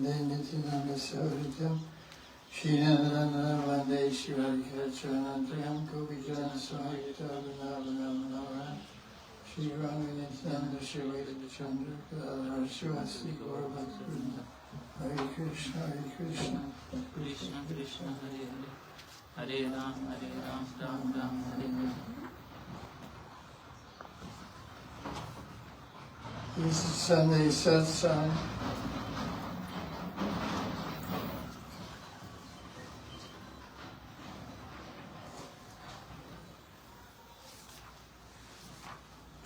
Nitinanga Savritam Shinanana Vande Hari Katha Anantayam Gopal Swami Navana Shri Ramanitanda Shivaya Chandra Shivasi Gopal Hari Krishna Krishna Krishna Hare Hare Hare Ram Ram Ram Hare Hare. This is Sunday Satsang.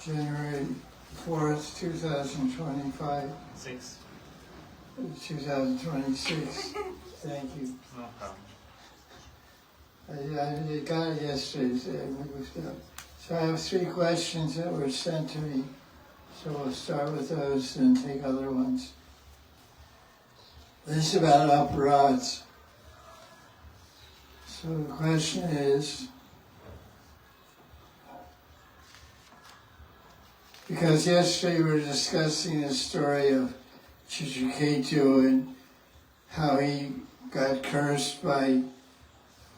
January 4th, 2025. 2026. Thank you. No problem. I got it yesterday, so I moved up. So I have 3 questions that were sent to me. So we'll start with those and take other ones. This is about aparats. So the question is, because yesterday we were discussing the story of Chitraketu and how he got cursed by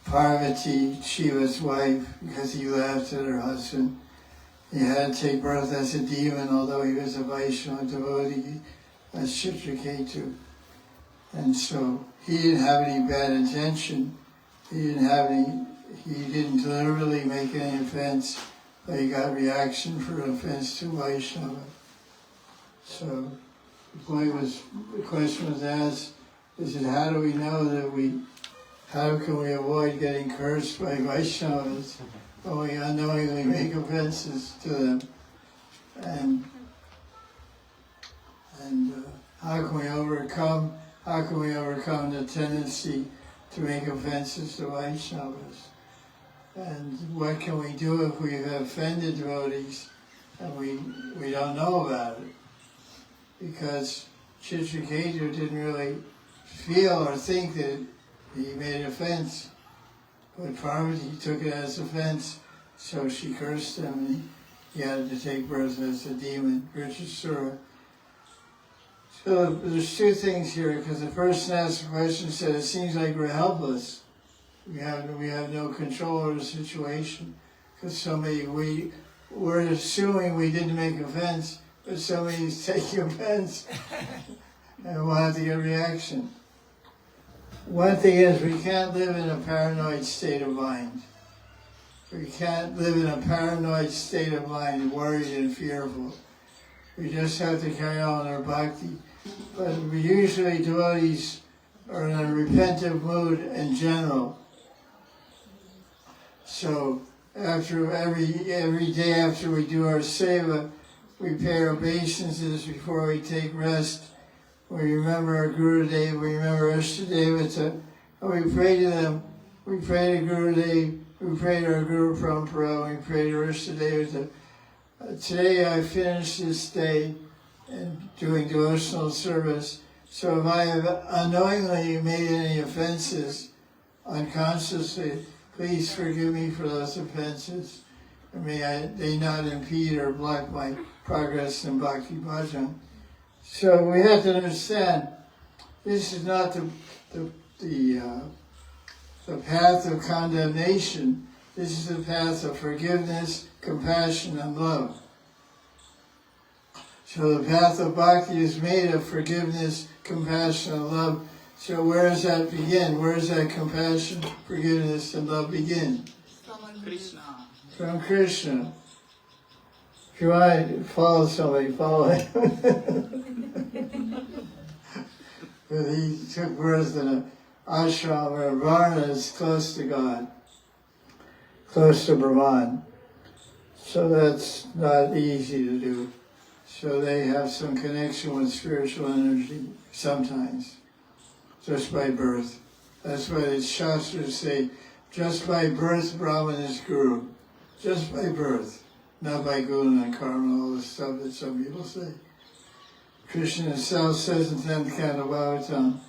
Parvati, Shiva's wife, because he laughed at her husband. He had to take birth as a demon, although he was a Vaishnava devotee, as Chitraketu. And so he didn't have any bad intention. He didn't deliberately make any offense, but he got reaction for an offense to Vaishnava. So the question was asked, how do we know how can we avoid getting cursed by Vaishnavas when we unknowingly make offenses to them? And how can we overcome the tendency to make offenses to Vaishnavas? And what can we do if we have offended devotees and we don't know about it? Because Chitraketu didn't really feel or think that he made an offense, but Parvati took it as offense, so she cursed him and he had to take birth as a demon, Richasura. So there's 2 things here, because the person asked the question said, it seems like we're helpless. We have no control over the situation, because we're assuming we didn't make offense, but somebody's taking offense, and we'll have to get a reaction. One thing is, we can't live in a paranoid state of mind. We can't live in a paranoid state of mind, worried and fearful. We just have to carry on our bhakti. But usually devotees are in a repentive mood in general. So after every day after we do our seva, we pay our obeisances before we take rest. We remember our Gurudev, we remember Ishtadevata, and we pray to them. We pray to Gurudev, we pray to our Guru Parampara, we pray to Ishtadevata. Today I finished this day in doing devotional service, so if I have unknowingly made any offenses, unconsciously, please forgive me for those offenses, and may they not impede or block my progress in Bhakti Bhajan. So we have to understand, this is not the path of condemnation. This is the path of forgiveness, compassion, and love. So the path of bhakti is made of forgiveness, compassion, and love. So where does that begin? Where does that compassion, forgiveness, and love begin? From Krishna. From Krishna. If you want to follow somebody, follow him. But he took birth in an ashram where Varna is close to God, close to Brahman. So that's not easy to do. So they have some connection with spiritual energy sometimes, just by birth. That's why the Shastras say, just by birth Brahman is Guru. Just by birth, not by guna and karma and all this stuff that some people say. Krishna himself says in 10th Canto Bhagavatam,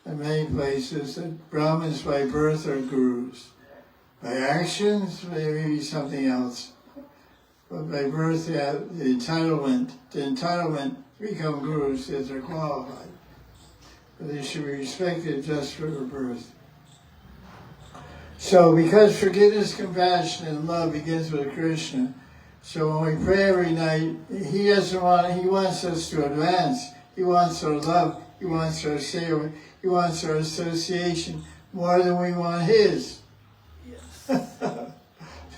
in many places, that Brahmins by birth are gurus. By actions, maybe something else. But by birth, they have the entitlement to become gurus, that they're qualified. They should be respected just for their birth. So because forgiveness, compassion, and love begins with Krishna, so when we pray every night, he wants us to advance. He wants our love. He wants our seva. He wants our association more than we want his. Yes.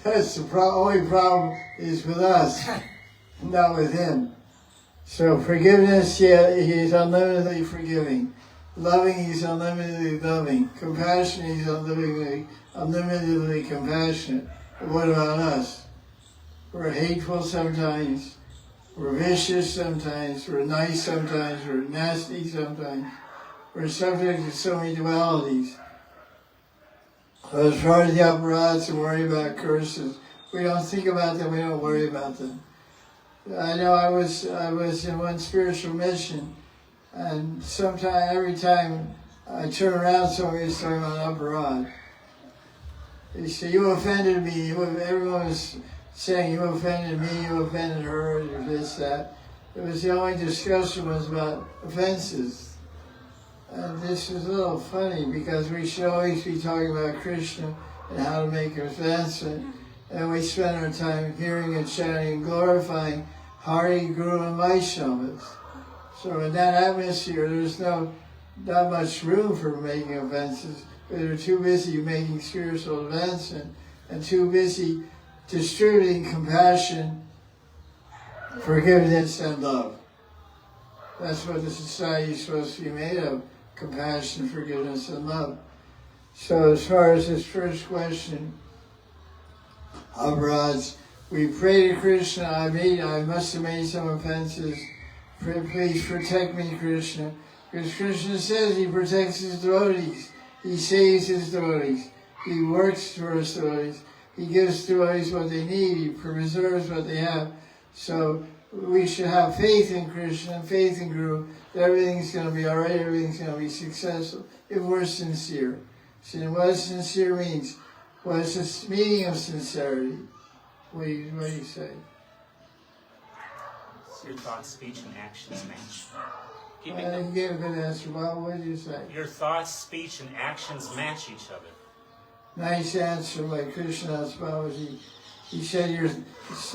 That's the only problem is with us, not with him. So forgiveness, yeah, he's unlimitedly forgiving. Loving, he's unlimitedly loving. Compassion, he's unlimitedly compassionate. But what about us? We're hateful sometimes. We're vicious sometimes. We're nice sometimes. We're nasty sometimes. We're subject to so many dualities. So as far as the aparats and worry about curses, we don't think about them. We don't worry about them. I know I was in one spiritual mission, and every time I turn around, somebody was talking about aparat. He said, "You offended me." Everyone was saying, "You offended me. You offended her." Or this, that. It was the only discussion was about offenses. And this is a little funny because we should always be talking about Krishna and how to make advancement. And we spend our time hearing and chanting and glorifying Hari, Guru, and Vaishnavas. So in that atmosphere, there's not much room for making offenses. They're too busy making spiritual advancement and too busy distributing compassion, forgiveness, and love. That's what the society is supposed to be made of. Compassion, forgiveness, and love. So as far as this first question, aparats, we pray to Krishna, I must have made some offenses. Please protect me, Krishna. Because Krishna says he protects his devotees. He saves his devotees. He works for his devotees. He gives devotees what they need. He preserves what they have. So we should have faith in Krishna and faith in Guru that everything's going to be all right, everything's going to be successful if we're sincere. So what sincere means? What's the meaning of sincerity? What do you say? Your thoughts, speech, and actions match. You gave a good answer. Well, what did you say? Your thoughts, speech, and actions match each other. Nice answer by Krishnadas Babaji. He said your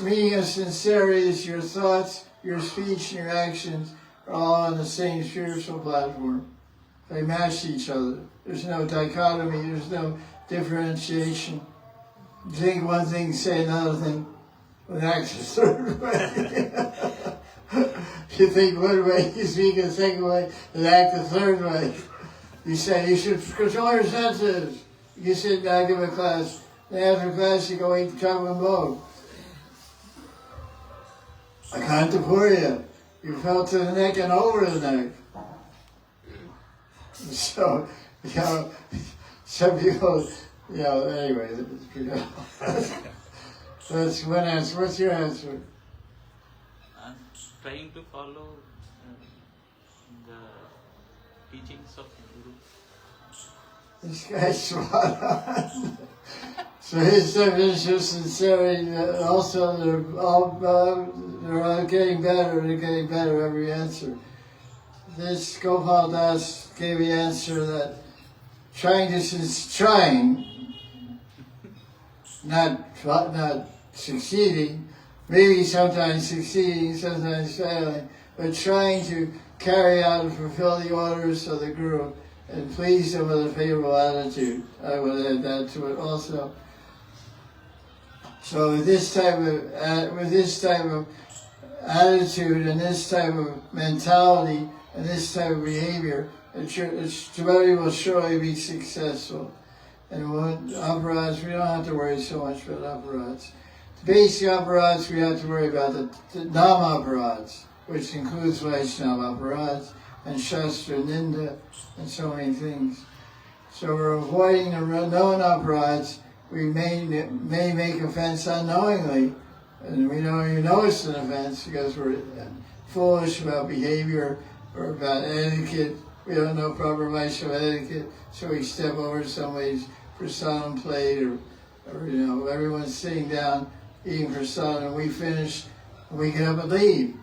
meaning of sincerity is your thoughts, your speech, and your actions are all on the same spiritual platform. They match each other. There's no dichotomy. There's no differentiation. You think one thing, say another thing, but act a third way. You think one way, you speak a second way, and act a third way. You say you should control your senses. You sit down, give a class. Then after class, you go eat chocolate and bone. I can't pour you. You fell to the neck and over the neck. So, some people, anyway, that's one answer. What's your answer? I'm trying to follow the teachings of Guru. This guy's spot on. So his definition of sincerity, also they're all getting better. They're getting better every answer. This Gopal Das gave the answer that trying, not succeeding, maybe sometimes succeeding, sometimes failing, but trying to carry out and fulfill the orders of the Guru and please them with a favorable attitude. I would add that to it also. So with this type of attitude and this type of mentality and this type of behavior, the devotee will surely be successful. And with aparats, we don't have to worry so much about aparats. The basic aparats, we have to worry about the nam aparats, which includes Vaishnava aparats and Shastra Ninda and so many things. So we're avoiding the known aparats. We may make offense unknowingly, and we don't even know it's an offense because we're foolish about behavior or about etiquette. We don't know proper Vaishnava etiquette, so we step over somebody's prasadam plate, or everyone's sitting down eating prasadam, and we finish, and we get up and leave.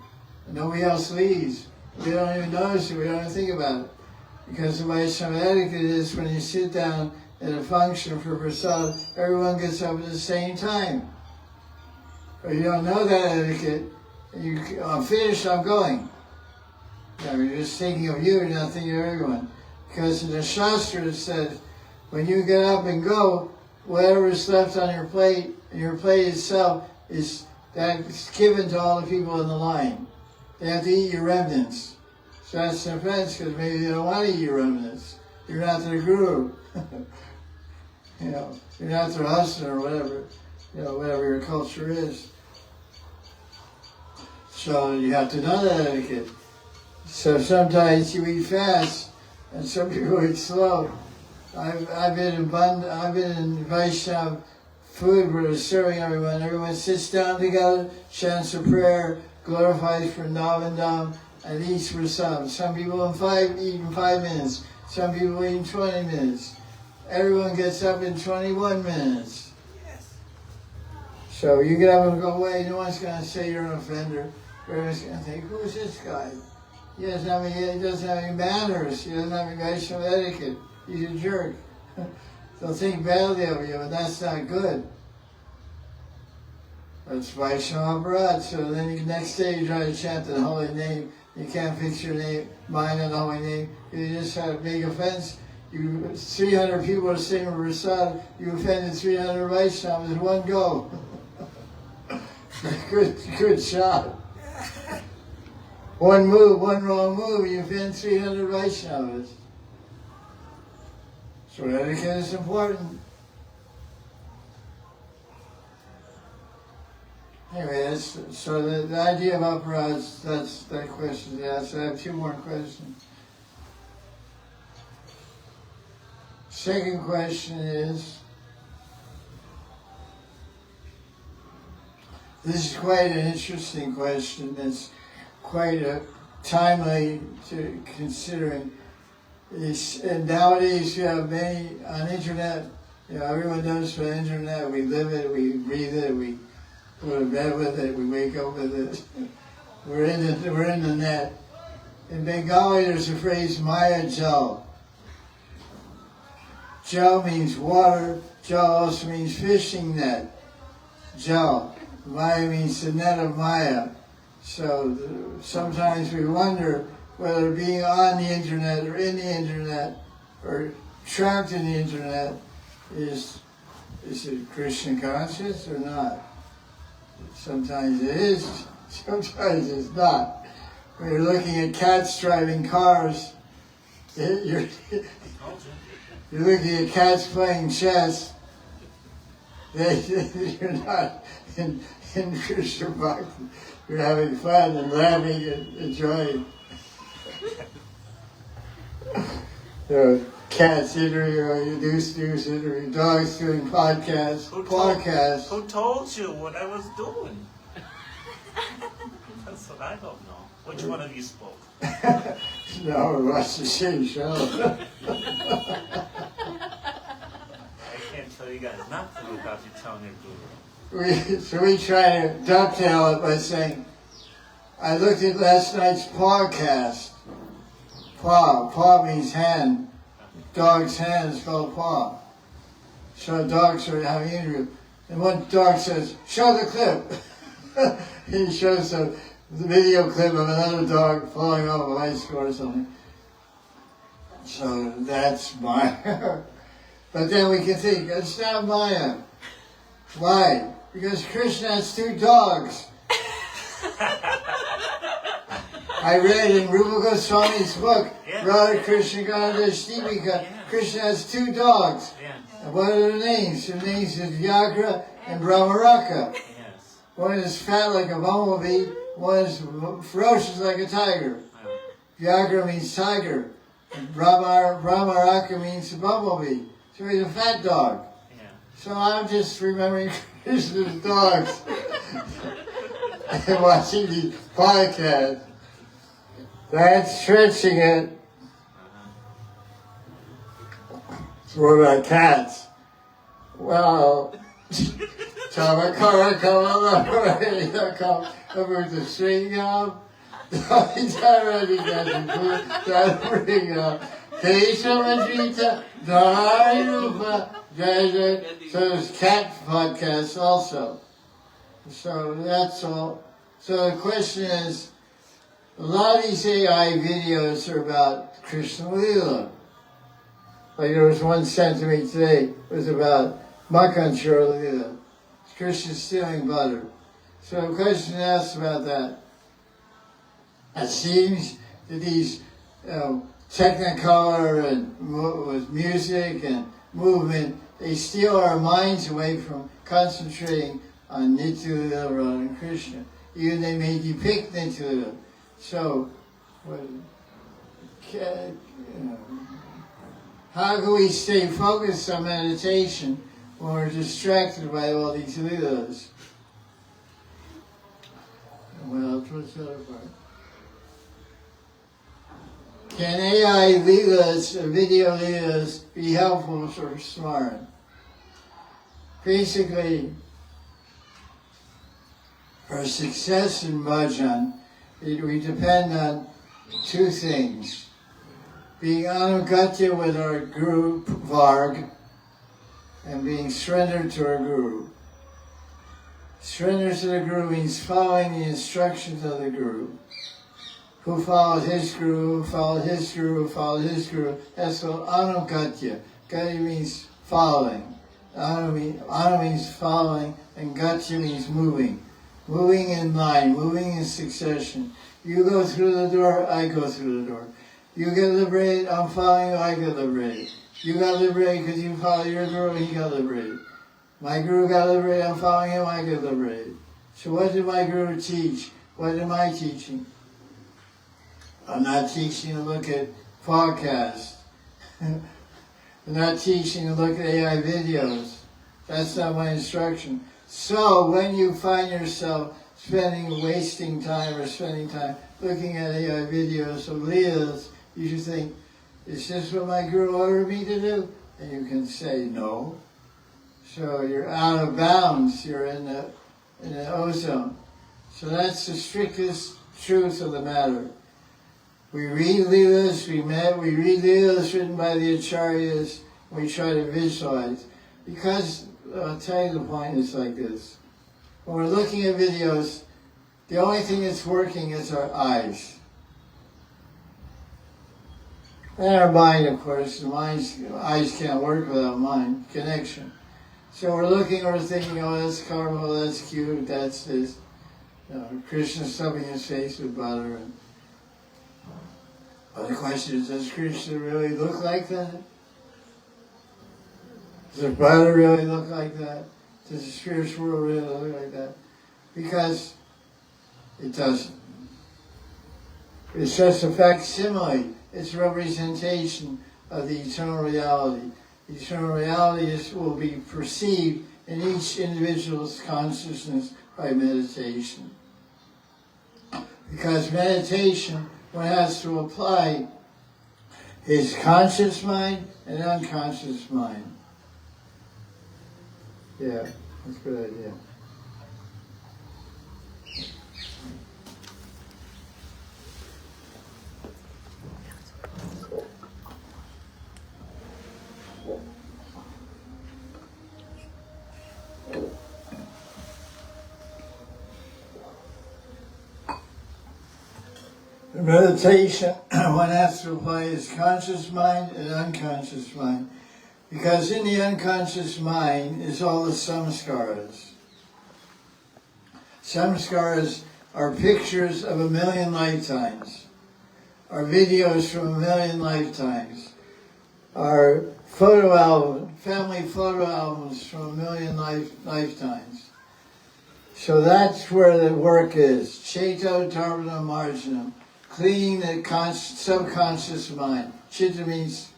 And nobody else leaves. We don't even notice it. We don't even think about it. Because the Vaishnava etiquette is when you sit down at a function for prasad, everyone gets up at the same time. But you don't know that etiquette, I'm finished, I'm going. You're just thinking of you, you're not thinking of everyone. Because in the Shastra it says, when you get up and go, whatever is left on your plate, and your plate itself, that's given to all the people in the line. They have to eat your remnants. So that's an offense, because maybe they don't want to eat your remnants. You're not their guru. You're not their husband or whatever, whatever your culture is. So you have to know that etiquette. So sometimes you eat fast, and some people eat slow. I've been in Vaishnava food where they're serving everyone. Everyone sits down together, chants a prayer, glorifies for Navandam, and eats for some. Some people eat in 5 minutes. Some people eat in 20 minutes. Everyone gets up in 21 minutes. Yes. So you get up and go away. No one's going to say you're an offender. Everyone's going to think, who's this guy? He doesn't have any manners. He doesn't have any Vaishnava etiquette. He's a jerk. They'll think badly of you, but that's not good. That's Vaishnava Aparad. So then the next day you try to chant the holy name. You can't fix your mind on the holy name. You just had a big offense. 300 people are singing prasad. You offended 300 Vaishnavas in one go. Good shot. One wrong move, you offend 300 Vaishnavas. So etiquette is important. Anyway, so the idea of aparad, that's that question. Yeah, so I have 2 more questions. Second question is, this is quite an interesting question. It's quite a timely to considering. And nowadays you have many on internet. Everyone knows about internet. We live it, we breathe it, we go to bed with it, we wake up with it. We're in the net. In Bengali, there's a phrase Maya Jal. Jal means water. Jal also means fishing net. Jal. Maya means the net of Maya. So sometimes we wonder whether being on the internet or in the internet or trapped in the internet is it Krishna conscious or not? Sometimes it is, sometimes it's not. When you're looking at cats driving cars, you're looking at cats playing chess, you're not in Krishna Bhakti. You're having fun and laughing and enjoying. Cats interviewing, news interviewing, dogs doing podcasts. Who told you what I was doing? That's what I don't know. Which one of you spoke? No, we watched the same show. I can't tell you guys nothing without you telling your guru. So we try to dovetail it by saying, I looked at last night's podcast. Paw means hand. Dog's hand is called paw. So dogs are having an interview. And one dog says, show the clip. He shows the video clip of another dog falling off a bicycle or something. So that's Maya. But then we can think, it's not Maya. Why? Because Krishna has 2 dogs. I read in Rupa Goswami's book, Radha Krishna Gaudiya Vaisnava, Krishna has 2 dogs. And what are their names? Their names is Vyagra and Brahmaraka. One is fat like a bumblebee, one is ferocious like a tiger. Vyagra means tiger, and Brahmaraka means a bumblebee. So he's a fat dog. So I'm just remembering Krishna's dogs and watching these podcasts. That's stretching it. So what about cats? Well, Chamakara come over the string up. He's already got the food, bring up. Kesavajita, Dhararupa, Jaya Jaya. So there's cat podcasts also. So that's all. So the question is, a lot of these AI videos are about Krishna Leela. Like there was one sent to me today, it was about Makan Leela. Krishna stealing butter. So the question asked about that. It seems that these Technicolor and with music and movement, they steal our minds away from concentrating on Nitya Radha and Krishna. Even they may depict Nitya. So, how can we stay focused on meditation when we're distracted by all these leelas? Well, what's the other part? Can AI leelas, video leelas, be helpful for smart? Basically, for success in bhajan, we depend on two things. Being anugatya with our guru, Varg, and being surrendered to our guru. Surrender to the guru means following the instructions of the guru. Who followed his guru, who followed his guru, who followed his guru. That's called anugatya. Gatya means following. Anu means following, and gatya means moving. Moving in line, moving in succession. You go through the door, I go through the door. You get liberated, I'm following you, I get liberated. You got liberated because you followed your guru, he got liberated. My guru got liberated, I'm following him, I get liberated. So what did my guru teach? What am I teaching? I'm not teaching to look at podcasts. I'm not teaching to look at AI videos. That's not my instruction. So when you find yourself wasting time or spending time looking at AI videos of leelas, you should think, is this what my guru ordered me to do? And you can say no. So you're out of bounds. You're in the ozone. So that's the strictest truth of the matter. We read leelas, we read leelas written by the acharyas, and we try to visualize. Because, I'll tell you the point is like this. When we're looking at videos, the only thing that's working is our eyes. And our mind, of course. Eyes can't work without mind, connection. So we're looking, we're thinking, oh, that's colorful, that's cute, that's this. Krishna stuffing his face with butter. But the question is, does Krishna really look like that? Does the butter really look like that? Does the spiritual world really look like that? Because it doesn't. It's just a facsimile. It's a representation of the eternal reality. The eternal reality will be perceived in each individual's consciousness by meditation. Because meditation, one has to apply his conscious mind and unconscious mind. Yeah, that's a good idea. In meditation, one has to apply his conscious mind and unconscious mind, because in the unconscious mind is all the samskaras. Samskaras are pictures of 1,000,000 lifetimes, are videos from 1,000,000 lifetimes, are family photo albums from 1,000,000 lifetimes. So that's where the work is. Cheto Dharmana Marjanam. Cleaning the subconscious mind. Chitta means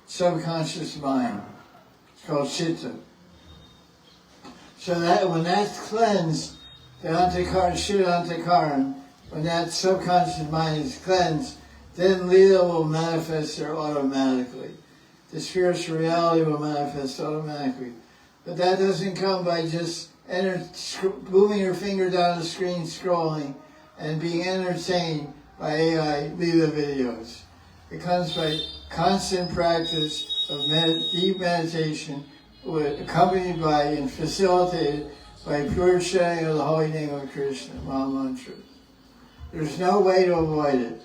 subconscious mind. It's called chitta. So that when that's cleansed, the antakaran, when that subconscious mind is cleansed, then Leela will manifest there automatically. The spiritual reality will manifest automatically. But that doesn't come by just moving your finger down the screen, scrolling, and being entertained by AI Leela videos. It comes by constant practice of deep meditation, accompanied by and facilitated by pure chanting of the holy name of Krishna, Maha Mantra. There's no way to avoid it.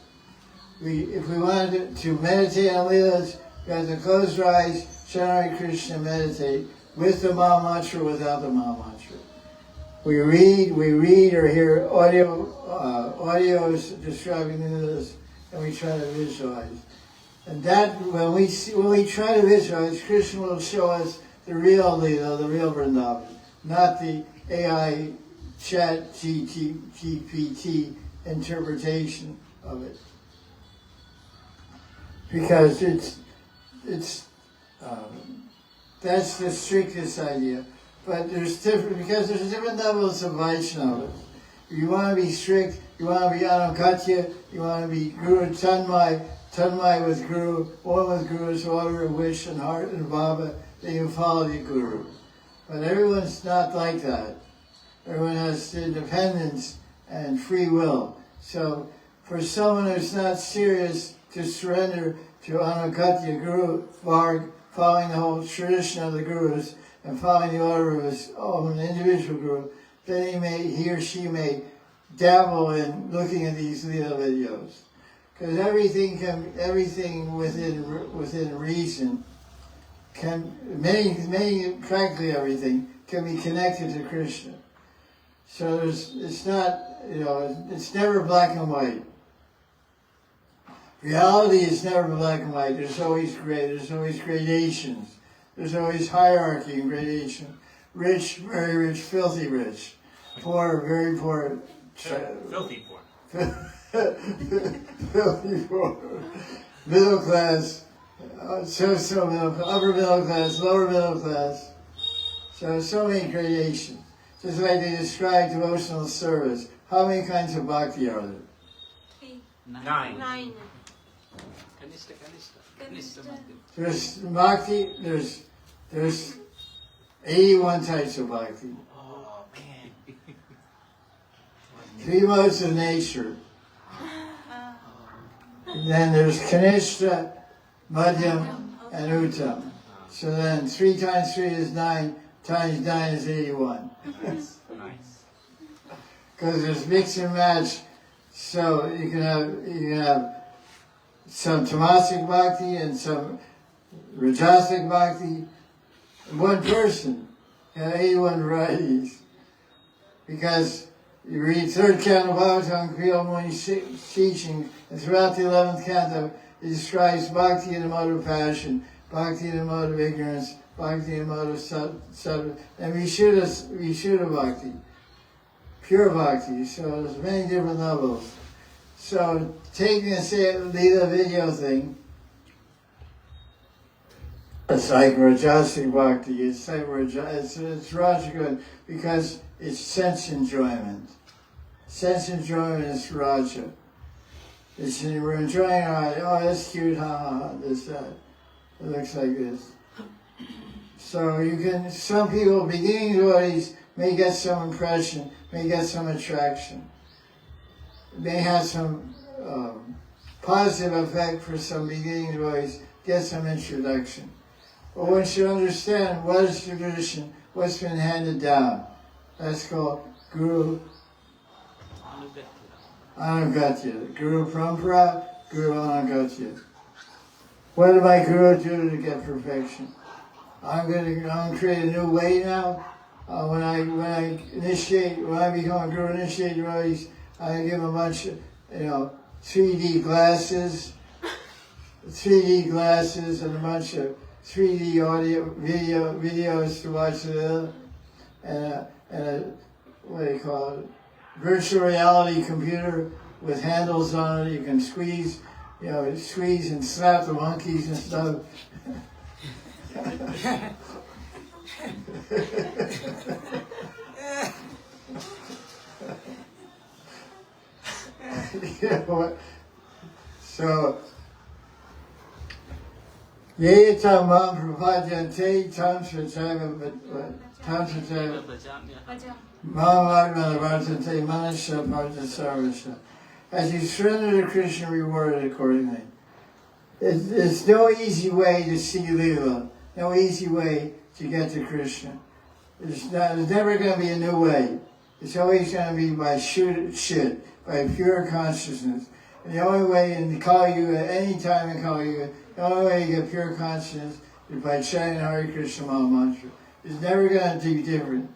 If we wanted to meditate on Leelas, we have to close our eyes, chant Hare Krishna, meditate with the Maha Mantra, without the Maha Mantra. We read or hear audios describing the Leelas, and we try to visualize. And that, when we try to visualize, Krishna will show us the real Leela, the real Vrindavan, not the AI chat GPT interpretation of it. Because that's the strictest idea. But there's different levels of Vaishnavas. You want to be strict, you want to be Anukatya, you want to be Guru Tanmay with Guru, one with Guru's order of wish and heart and Baba, then you follow the Guru. But everyone's not like that. Everyone has independence and free will. So for someone who's not serious to surrender to Anukatya Guru Varg, following the whole tradition of the Gurus and following the order of his own individual Guru, then he or she may dabble in looking at these Leela videos. Because everything within reason practically everything can be connected to Krishna. So it's not, it's never black and white. Reality is never black and white. There's always gray. There's always gradations. There's always hierarchy and gradation. Rich, very rich, filthy rich. Poor, very poor. Filthy poor. Filthy poor. Middle class, so middle, upper middle class, lower middle class. So many gradations. Just like they describe devotional service. How many kinds of bhakti are there? 9. There's bhakti, there's 81 types of bhakti. Oh, man. 3 modes of nature. And then there's Kanishta, Madhyam, and Uttam. So then 3 times 3 is 9, times 9 is 81. Nice. Because there's mix and match, so you can have some tamasic bhakti and some rajasic bhakti. One person can have 81 varieties. Because you read 3rd canto Bhagavatam, Kriya Muni's teaching, and throughout the 11th canto, it describes bhakti in the mode of passion, bhakti in the mode of ignorance, bhakti in the mode of sadhya, and Vishuddha bhakti, pure bhakti. So there's many different levels. So taking the Leela video thing, it's like Rajasic bhakti. It's Rajaguna because it's sense enjoyment. Sense enjoyment is Raja. We're enjoying our life. Oh, that's cute, this, that. It looks like this. So some people, beginning devotees, may get some impression, may get some attraction. It may have some positive effect for some beginning devotees, get some introduction. But one should understand what is tradition, what's been handed down. That's called Guru Anugatya. Guru Parampara, Guru Anugatya. What did my Guru do to get perfection? I'm going to create a new way now. When I become a Guru initiate devotees, I give them a bunch of 3D glasses and a bunch of 3D audio videos to watch and a what do you call it? Virtual reality computer with handles on it. You can squeeze and slap the monkeys and stuff. So, Yaya Tamam Prabhajante Tamsateva Mahamadvanavarte Manasha Parta Sarvasha. As you surrender to Krishna, rewarded accordingly. There's no easy way to see Leela, no easy way to get to Krishna. There's never going to be a new way. It's always going to be by by pure consciousness. And the only way, and call you at any time and call you, the only way you get pure consciousness is by chanting Hari Krishna Maha Mantra. It's never going to be different.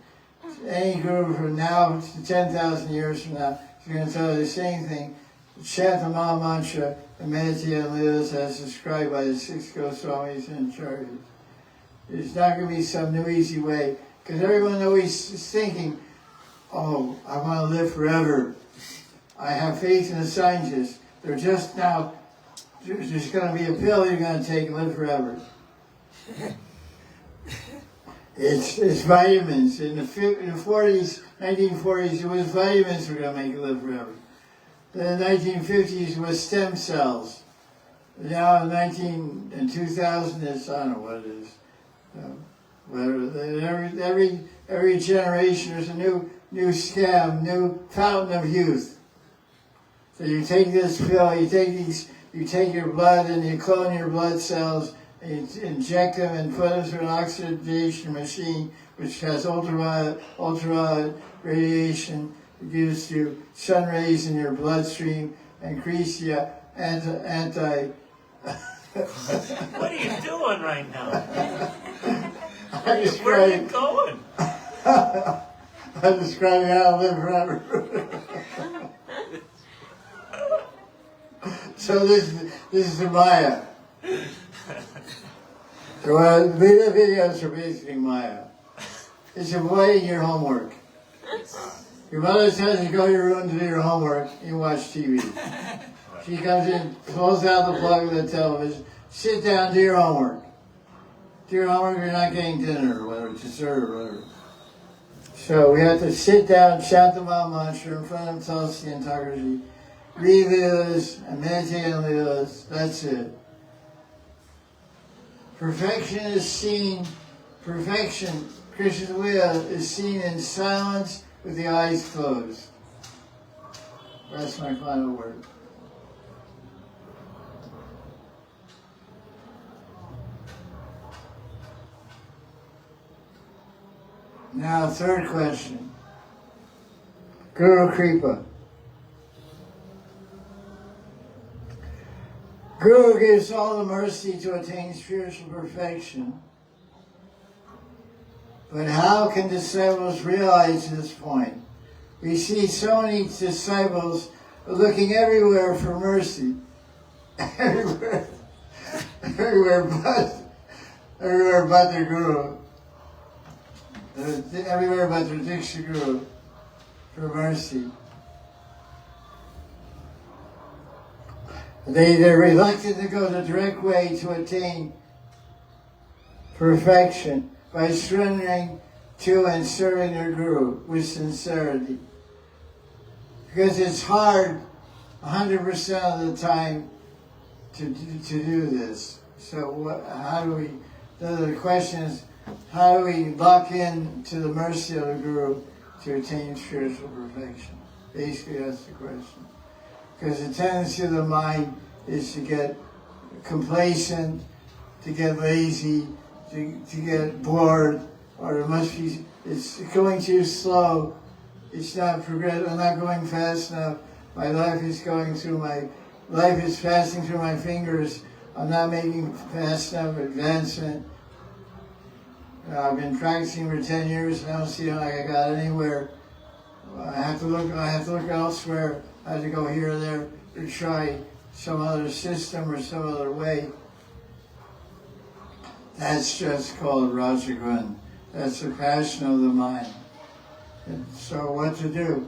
Any guru from now to 10,000 years from now is going to tell you the same thing. Chant the Maha Mantra and meditate on Leelas as described by the 6 Goswamis and Acharyas. There's not going to be some new easy way, because everyone always is thinking, oh, I want to live forever. I have faith in the scientists. They're just now, there's going to be a pill you're going to take and live forever. It's vitamins. In the 40s, 1940s, it was vitamins that were going to make you live forever. Then in the 1950s, it was stem cells. Now in 2000, it's, I don't know what it is. Whatever. Every generation, there's a new scam, new fountain of youth. So you take this pill, you take your blood and you clone your blood cells, and you inject them and put them through an oxidation machine, which has ultraviolet radiation. It gives you sun rays in your bloodstream, increase the anti. What are you doing right now? Where are you going? I'm describing how to live forever. So this is the Maya. So the videos are basically Maya. It's avoiding your homework. Your mother says you go to your room to do your homework, you watch TV. She comes in, pulls out the plug of the television, sit down, do your homework. Do your homework, you're not getting dinner or whatever, dessert or whatever. So we have to sit down, chant the Maha Mantra in front of Tulsi and Thakurji, read Leelas and meditate on Leelas. That's it. Perfection, Krishna's Leela is seen in silence with the eyes closed. That's my final word. Now, third question. Guru Kripa. Guru gives all the mercy to attain spiritual perfection. But how can disciples realize this point? We see so many disciples looking everywhere for mercy. Everywhere but their Guru. Everywhere but their Diksha Guru for mercy. They're reluctant to go the direct way to attain perfection by surrendering to and serving their Guru with sincerity. Because it's hard 100% of the time to do this. So how do we, the question is, how do we lock in to the mercy of the Guru to attain spiritual perfection? Basically, that's the question. Because the tendency of the mind is to get complacent, to get lazy, to get bored, or it's going too slow, it's not progressive, I'm not going fast enough, my life is passing through my fingers, I'm not making fast enough advancement. I've been practicing for 10 years and I don't see like I got anywhere. I have to look elsewhere, I have to go here or there to try some other system or some other way. That's just called Rajagun. That's the passion of the mind. And so what to do?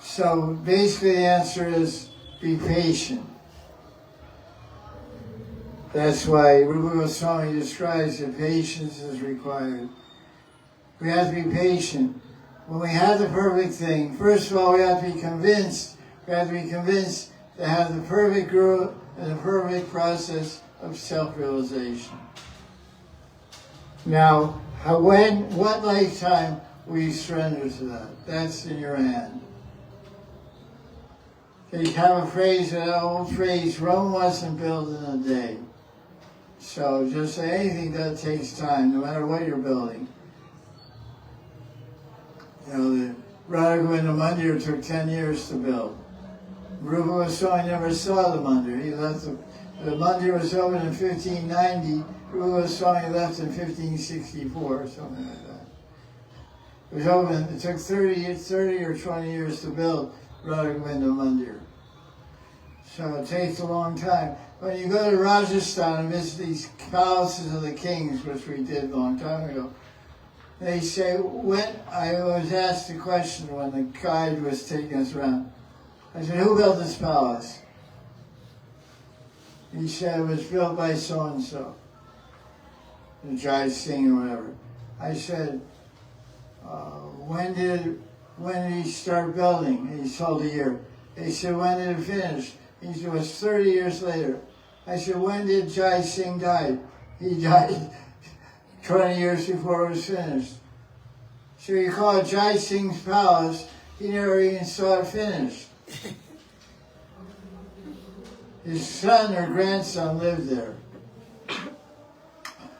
So basically the answer is be patient. That's why Rupa Goswami describes that patience is required. We have to be patient. When we have the perfect thing, first of all we have to be convinced. We have to be convinced to have the perfect Guru and the perfect process of self-realization. Now, what lifetime will you surrender to that? That's in your hand. they have a phrase, an old phrase, Rome wasn't built in a day. So just anything that takes time, no matter what you're building. You know, the Radha Kunda Mandir took 10 years to build. Rupa Goswami never saw the mandir. He left the mandir was opened in 1590. Rupa Goswami left in 1564 or something like that. It was open. It took 30 or 20 years to build Radha Kunda Mandir. So it takes a long time. When you go to Rajasthan and visit these palaces of the kings, which we did a long time ago, they say, when I was asked a question when the guide was taking us around. I said, who built this palace? He said, it was built by so-and-so, the Jaya Singh or whatever. I said, when did he start building? And he told a year. They said, when did it finish? He said, it was 30 years later. I said, when did Jai Singh die? He died 20 years before it was finished. So you call it Jai Singh's palace, he never even saw it finished. His son or grandson lived there.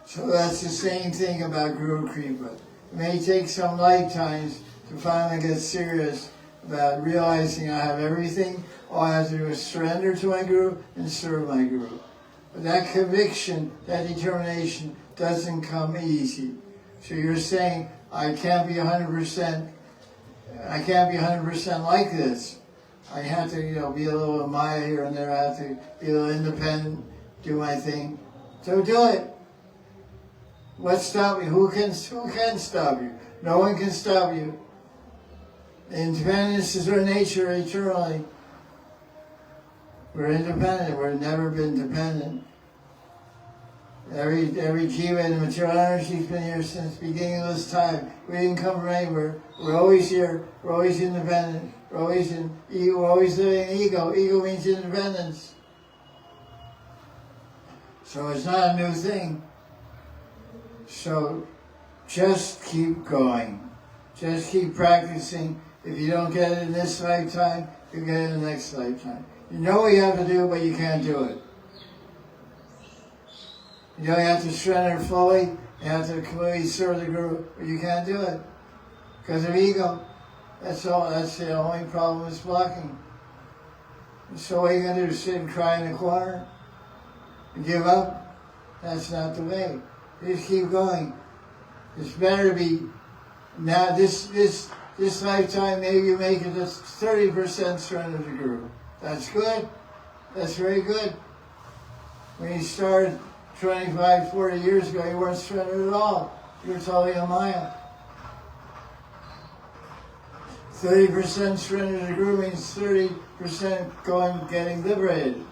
So that's the same thing about Guru Kripa. It may take some lifetimes to finally get serious about realizing I have everything. All I have to do is surrender to my Guru and serve my Guru. But that conviction, that determination doesn't come easy. So you're saying, I can't be 100% like this. I have to, be a little Maya here and there. I have to be a little independent, do my thing. So do it. What's stopping you? Who can stop you? No one can stop you. Independence is our nature eternally. We're independent. We've never been dependent. Every jiva in the material energy has been here since the beginning of this time. We didn't come from anywhere. We're always here. We're always independent. We're always in ego. We're always living in ego. Ego means independence. So it's not a new thing. So just keep going. Just keep practicing. If you don't get it in this lifetime, you'll get it in the next lifetime. You know what you have to do, but you can't do it. You have to surrender fully. You have to completely serve the Guru, but you can't do it because of ego. That's all. That's the only problem that's blocking. So what are you going to do? Sit and cry in the corner and give up? That's not the way. Just keep going. It's better to be now. This lifetime, maybe you make it just 30% surrender to Guru. That's good. That's very good. When you started 25, 40 years ago, you weren't surrendered at all. You were totally a Maya. 30% surrender to Guru means 30% getting liberated.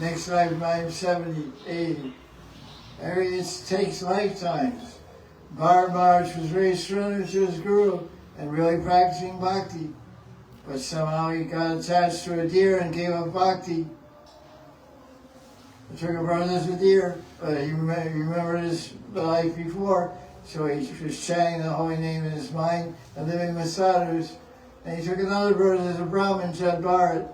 Next lifetime, 70, 80. It takes lifetimes. Maharaj was very surrendered to his Guru and really practicing bhakti. But somehow he got attached to a deer and gave up bhakti. He took a brother as a deer, but he remembered his life before, so he was chanting the holy name in his mind and living with sadhus. And he took another brother as a Brahmin, Jad Bharat.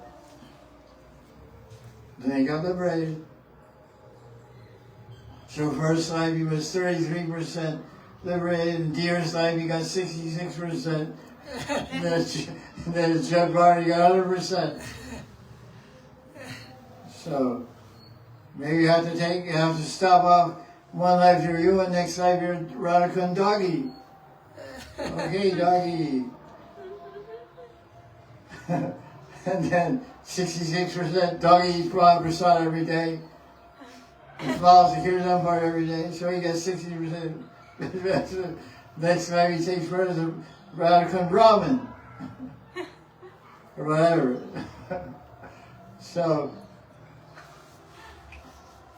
Then he got liberated. So first life he was 33% liberated, in deer's life he got 66%. Then it's Jad Bharat, he got 100%. So maybe you have to stop off. One life you're you, and next life you're Radha Kunda doggy. Okay, doggy. And then 66% doggy eats prasad every day. He follows the Kirtan part every day, so he gets 60%. Next life he takes birth as a Radha Kunda Brahmin. Or whatever. So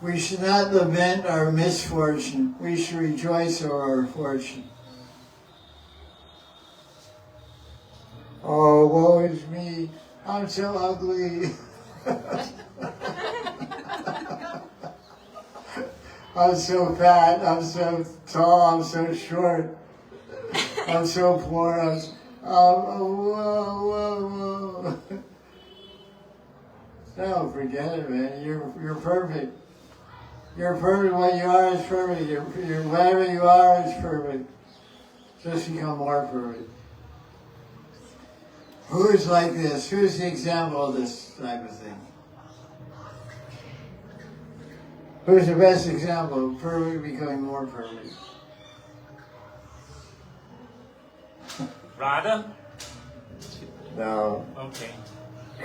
we should not lament our misfortune. We should rejoice over our fortune. Oh, woe is me. I'm so ugly. I'm so fat. I'm so tall. I'm so short. I'm so poor. whoa. No, forget it, man. You're perfect. You're perfect. What you are is perfect. You're whatever you are is perfect. Just become more perfect. Who is like this? Who's the example of this type of thing? Who's the best example of perfect becoming more perfect? Radha? No. Okay.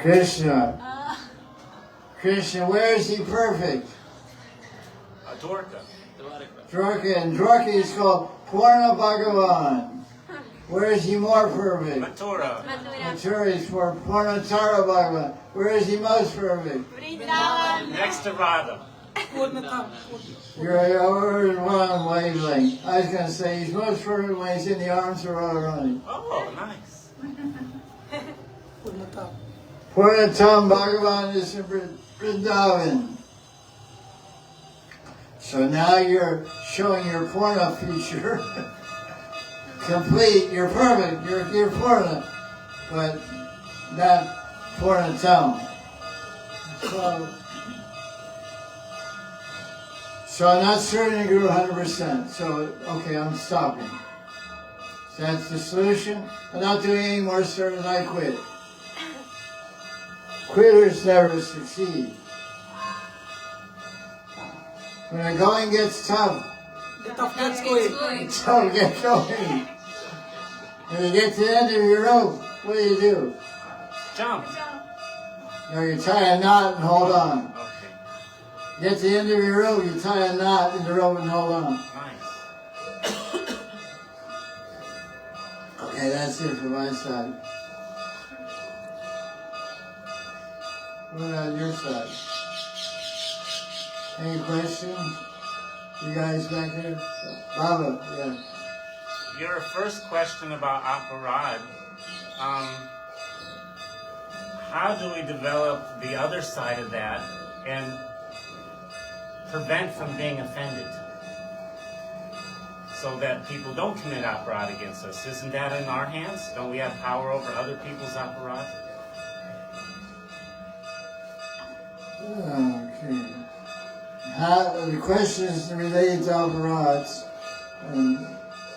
Krishna. Krishna, where is he perfect? Dwarka. Dwarka, and Dwarka is called Purna Bhagavan. Where is he more perfect? Mathura. Mathura is for Purnatara Bhagavan. Where is he most perfect? Next to Radha. You're over in one wavelength. I was going to say he's most perfect when he's in the arms of Radharani. Oh, nice. Purnatam Bhagavan is in Vrindavan. So now you're showing your Purna feature. Complete, you're perfect, you're Purna, but not Purnatam. So I'm not serving the Guru 100%. So, okay, I'm stopping. So that's the solution. I'm not doing any more service, I quit. Quitters never succeed. When the going gets tough, The tough gets going. tough gets going. When you get to the end of your rope, what do? Jump. No, you tie a knot and hold on. Okay. Get to the end of your rope, you tie a knot in the rope and hold on. Nice. Okay, that's it for my side. What about your side? Any questions? You guys back there? Baba, yeah. Your first question about aparad, how do we develop the other side of that and prevent from being offended so that people don't commit aparad against us? Isn't that in our hands? Don't we have power over other people's aparad? Okay. The question is related to aparads, and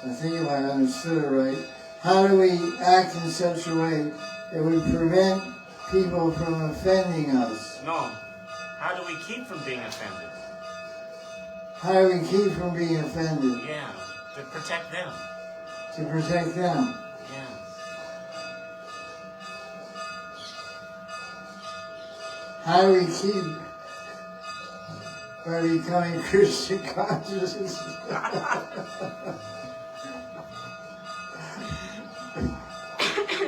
I think if I understood it right, how do we act in such a way that we prevent people from offending us? No. How do we keep from being offended? How do we keep from being offended? Yeah, to protect them. To protect them. Yeah. How do we keep by becoming Christian conscious?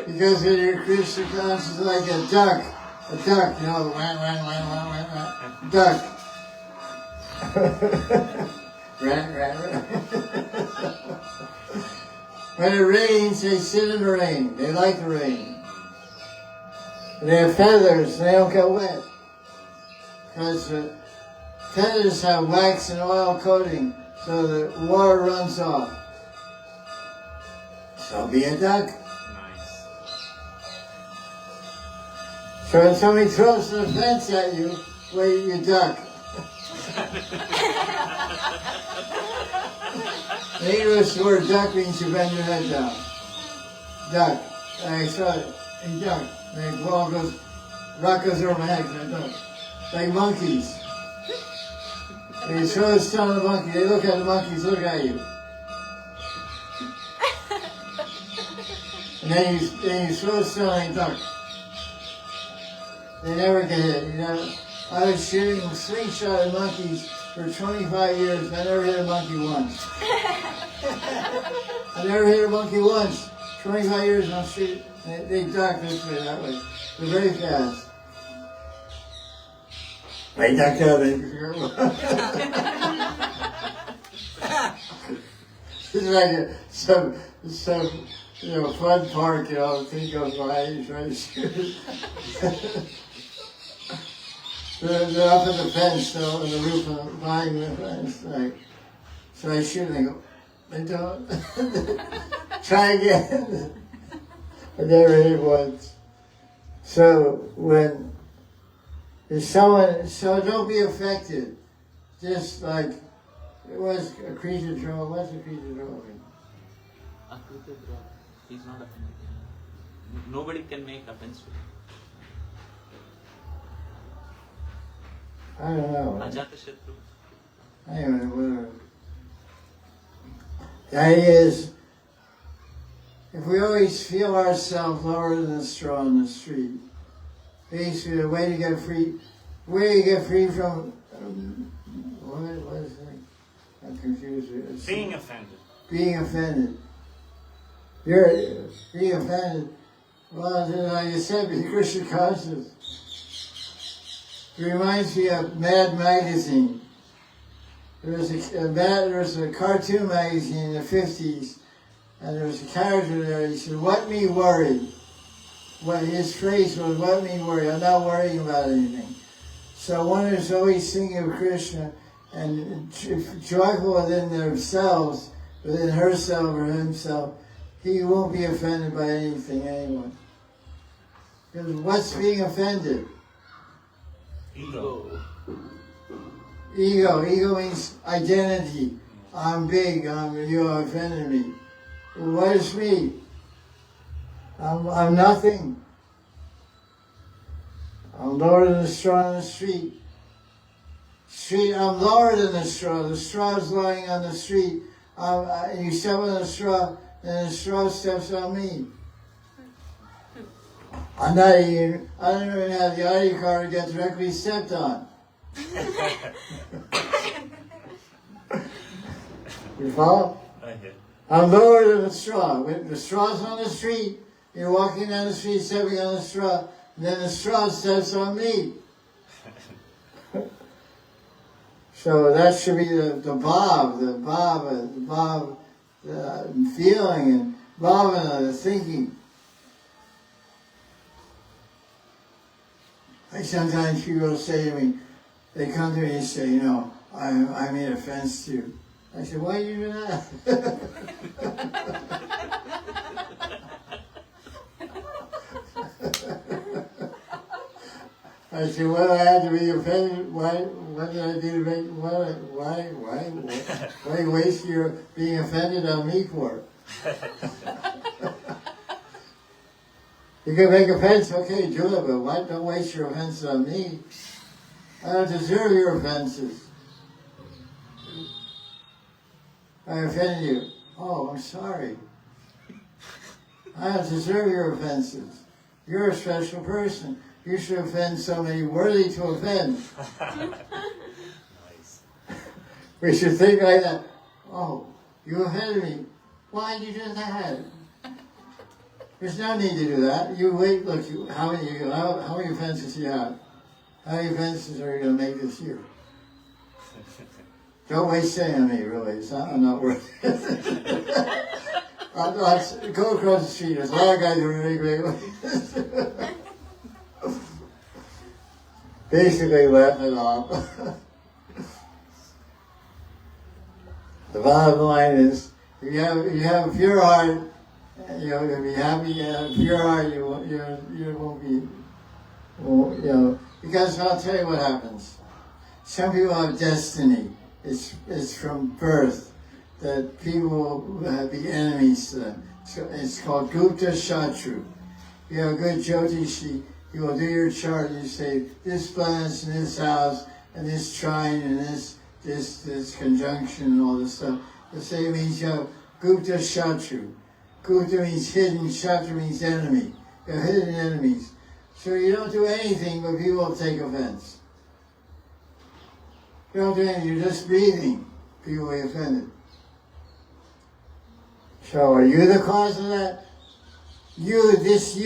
Because when you're Christian conscious, like a duck, you know, the wah, wah, wah, wah, wah, wah, duck. Rat. When it rains, they sit in the rain. They like the rain. They have feathers, and they don't get wet. Because the feathers have wax and oil coating, so the water runs off. So be a duck. Nice. So when somebody throws an offense at you, wait, you duck. In English, the word duck means you bend your head down. Duck. I saw it. Hey, duck. And the ball goes, rock goes over my head, and I duck. Like monkeys. When you throw a stone at a monkey, they look at the monkeys, look at you. And then you throw a stone and duck. They never get hit. You know, I was shooting slingshot at monkeys for 25 years. I never hit a monkey once. I never hit a monkey once. 25 years and I'm shooting. They duck this way, that way. They're very fast. They duck out. It's like some fun park, you know, the thing goes by, you try to shoot it. They're up in the fence, though, on the roof behind the fence. Like, so I shoot and they go, they don't. Try again. I never hit once. So when if someone, so don't be affected. Just like it was a creature troll. What's a creature troll? He's not offended. Nobody can make offense to him. I don't know. Ajatashatru. Anyway, whatever. The idea is, if we always feel ourselves lower than the straw in the street, basically the way to get free, from, what is it? I'm confused. Being offended. Being offended. You're being offended. Well, like you said, be Krishna conscious. It reminds me of Mad magazine. There was a cartoon magazine in the 50s, and there was a character there. He said, "What me worry?" Well, his phrase was, "What me worry? I'm not worrying about anything." So one is always thinking of Krishna and joyful within themselves, within herself or himself. He won't be offended by anything, anyone. Because what's being offended? Ego. Ego means identity. I'm big, you offended me. What is me? I'm nothing. I'm lower than the straw on the street. I'm lower than the straw. The straw is lying on the street. You step on the straw, and the straw steps on me. I don't even have the ID card to get directly stepped on. You follow? Okay. I'm lower than the straw. When the straw's on the street, you're walking down the street, stepping on the straw, and then the straw steps on me. So that should be the feeling and bhavana, the thinking. Like sometimes people say to me, they come to me and say, I made offense to you. I said, why do you do that? I said, what do I have to be offended? What did I do to make, why waste your being offended on me for? You can make offense, okay, do it, but don't waste your offense on me. I don't deserve your offenses. I offended you. Oh, I'm sorry. I don't deserve your offenses. You're a special person. You should offend somebody worthy to offend. Nice. We should think like that. Oh, you offended me. Why did you do that? There's no need to do that. You wait, look, how many offenses do you have? How many offenses are you going to make this year? Don't waste saying on me, really. I'm not worth it. Go across the street. There's a lot of guys who are great. Basically, laugh it off. The bottom line is, if you have a pure heart, you'll be happy. You have a pure heart, you won't be, because I'll tell you what happens. Some people have destiny. It's from birth that people will be enemies to them. So it's called Gupta Shatru. You have a good Jyotishi, you will do your chart and you say, this planet's in this house, and this trine, and this conjunction, and all this stuff. The same means you have Gupta Shatru. Gupta means hidden, Shatru means enemy. You have hidden enemies. So you don't do anything, but people will take offense. You don't do anything, you're just breathing. People will be offended. So are you the cause of that? You in this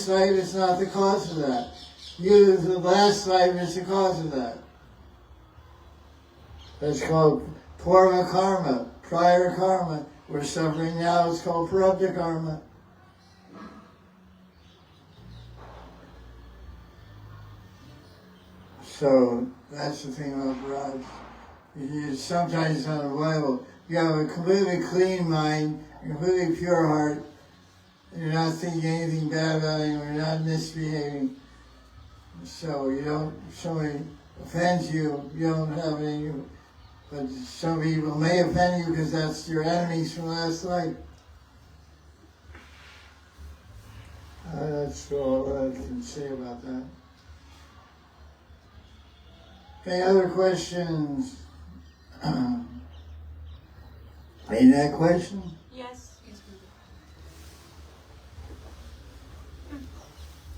life is not the cause of that. You, the last life, is the cause of that. That's called Purva Karma, prior karma. We're suffering now, it's called Prarabdha Karma. So that's the thing about Maharaj. Sometimes it's unavoidable. You have a completely clean mind, a completely pure heart, You're not thinking anything bad about him, you're not misbehaving. So you don't, if somebody offends you, you don't have any, but some people may offend you because that's your enemies from last life. That's all I can say about that. Any other questions? Any that question? Yes.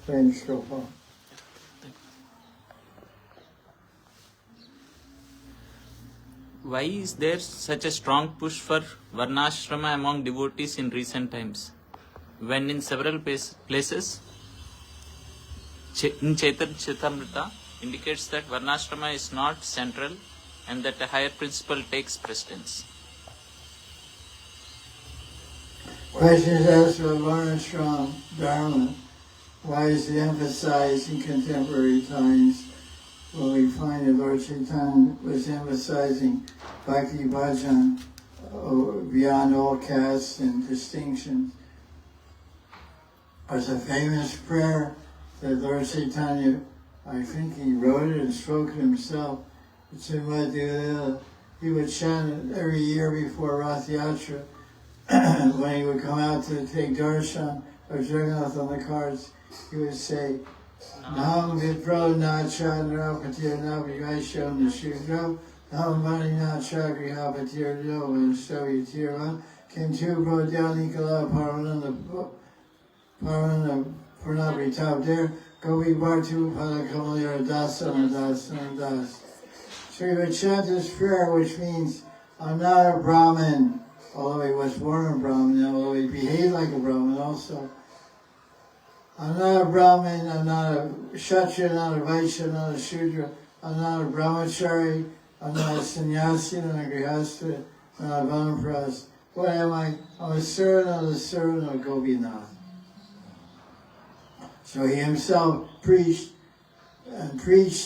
Thanks, Gopal. Why is there such a strong push for varnashrama among devotees in recent times, when in several places in Chaitanya Charitamrita indicates that varnashrama is not central and that a higher principle takes precedence? Question is asked about varnashram dharma. Why is it emphasized in contemporary times? Well, we find that Lord Chaitanya was emphasizing bhakti bhajan beyond all castes and distinctions. There's a famous prayer that Lord Chaitanya, I think he wrote it and spoke it himself. It's in Madhya. He would chant it every year before Rath Yatra. When he would come out to take darshan of Jagannath on the carts, he would say, Nam Vipro Nacha Nrapatir Navigasho Nishudro, Nam Mani Nacha Grihapatir Do, and Sovitirva, Kentu Brodhyani Kala Paranana Purnabhitav there, Govi Bhartu Palakamalira Dasana Dasana Das. So he would chant this prayer, which means, I'm not a Brahmin, although he was born a Brahmin, although he behaved like a Brahmin also. I'm not a Brahmin, I'm not a Kshatriya, not a Vaishya, not a Shudra, I'm not a Brahmachari, I'm not a sannyasi, not a grihastha, not a vanapras. What am I? I'm a servant of the servant of Gopinath. So he himself preached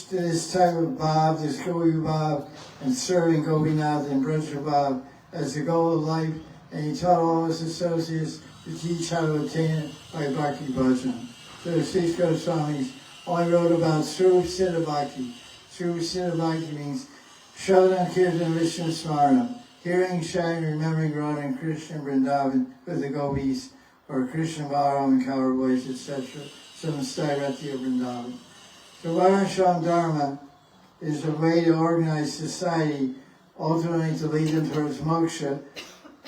this type of bhav, this Gopi bhav, and serving Gopinath and Braja bhav as the goal of life, and he taught all his associates to teach how to attain it by bhakti bhajan. So the six Goswamis only wrote about Srup Siddha Bhakti. Srup Siddha Bhakti means Shravan Kirtan Vishnu Smarana, hearing, shouting, remembering Radha and Krishna and Vrindavan with the gopis, or Krishna Balaram and Kaur boys, etc. Samstairati of Vrindavan. So Varnashram Dharma is a way to organize society, ultimately to lead them towards moksha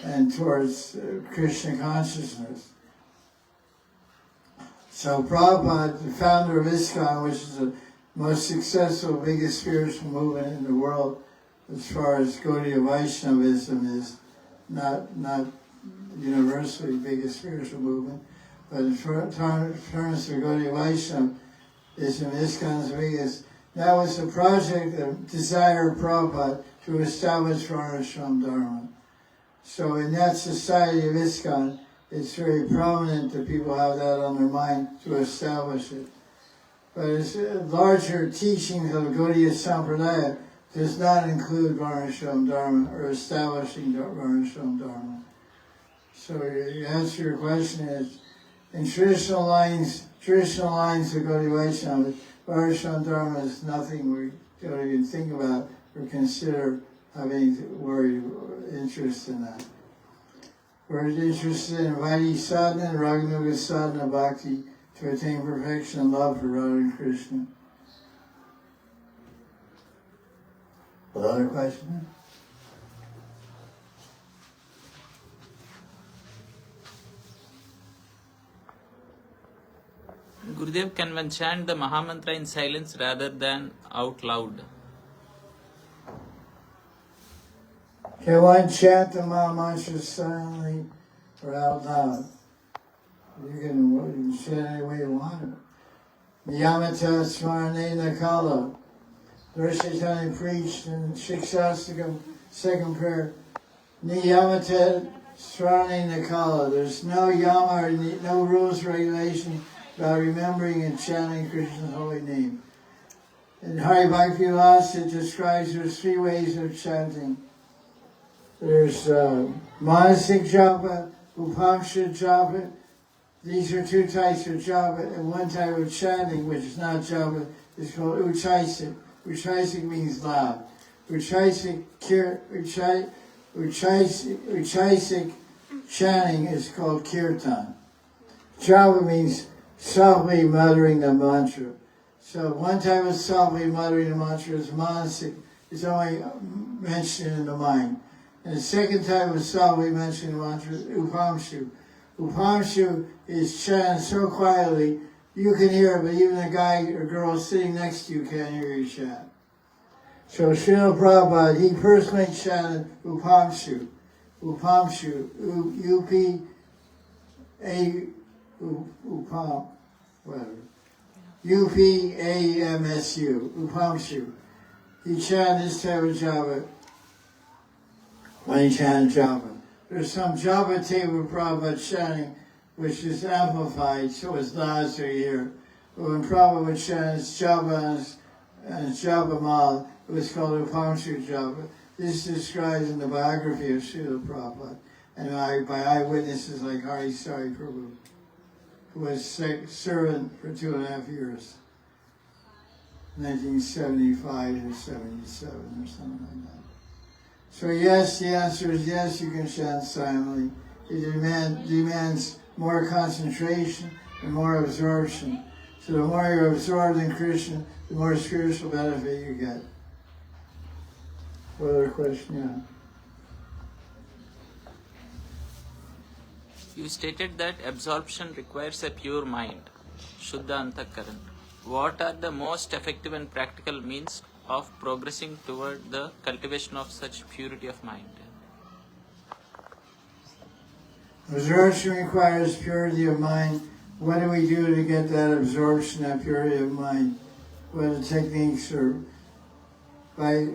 and towards Krishna consciousness. So Prabhupada, the founder of ISKCON, which is the most successful, biggest spiritual movement in the world, as far as Gaudiya Vaisnavism is, not universally biggest spiritual movement, but in terms of Gaudiya Vaisnavism, ISKCON is the biggest. That was the project, the desire of Prabhupada to establish Varnashram Dharma. So in that society of ISKCON, it's very prominent that people have that on their mind to establish it. But its larger teachings of Gaudiya Sampradaya does not include Varnashram Dharma or establishing Varnashram Dharma. So the answer to your question is, in traditional lines of Gaudiya Vaishnava, Varnashram Dharma is nothing we don't even think about or consider having worry or interest in that. We're interested in Vaidhi sadhana and Raganuga sadhana bhakti to attain perfection and love for Radha and Krishna. Another question? Gurudev, can one chant the Mahamantra in silence rather than out loud? Can one chant the Mahamantra silently or out loud? You can chant any way you want it. Niyamata Smarane Nakala. Lord Chaitanya preached in Shikshastakam, second prayer. Niyamata Smarane Nakala. There's no yama or no rules, regulation about remembering and chanting Krishna's holy name. In Hari Bhakti Vilasa, it describes there's three ways of chanting. There's Manasik Japa, Upanksha Japa, These are two types of japa, and one type of chanting, which is not japa, is called uchaisik. Uchaisik means loud. Uchaisik chanting is called kirtan. Japa means softly muttering the mantra. So one type of softly muttering the mantra is manasik. It's only mentioned in the mind. And the second type of softly mentioned mantra is upamshu. Upamshu is chanted so quietly you can hear it, but even a guy or girl sitting next to you can't hear you chant. So Srila Prabhupada, he personally chanted upamshu. Upamshu. Upam, whatever. Upamsu. Upamshu. He chanted this type of japa when he chanted japa. There's some japa table Prabhupada chanting which is amplified, so it's loud so you hear. But when Prabhupada would chant his japa and his japa mal, it was called Upamshu japa. This is described in the biography of Srila Prabhupada and by eyewitnesses like Hari Prabhu, who was servant for 2.5 years, 1975 to 77 or something like that. So yes, the answer is yes, you can chant silently. It demands more concentration and more absorption. So the more you're absorbed in Krishna, the more spiritual benefit you get. What other question? Yeah. You stated that absorption requires a pure mind, Shuddha Antakaran. What are the most effective and practical means of progressing toward the cultivation of such purity of mind? Absorption requires purity of mind. What do we do to get that absorption, that purity of mind? What are the techniques? Or by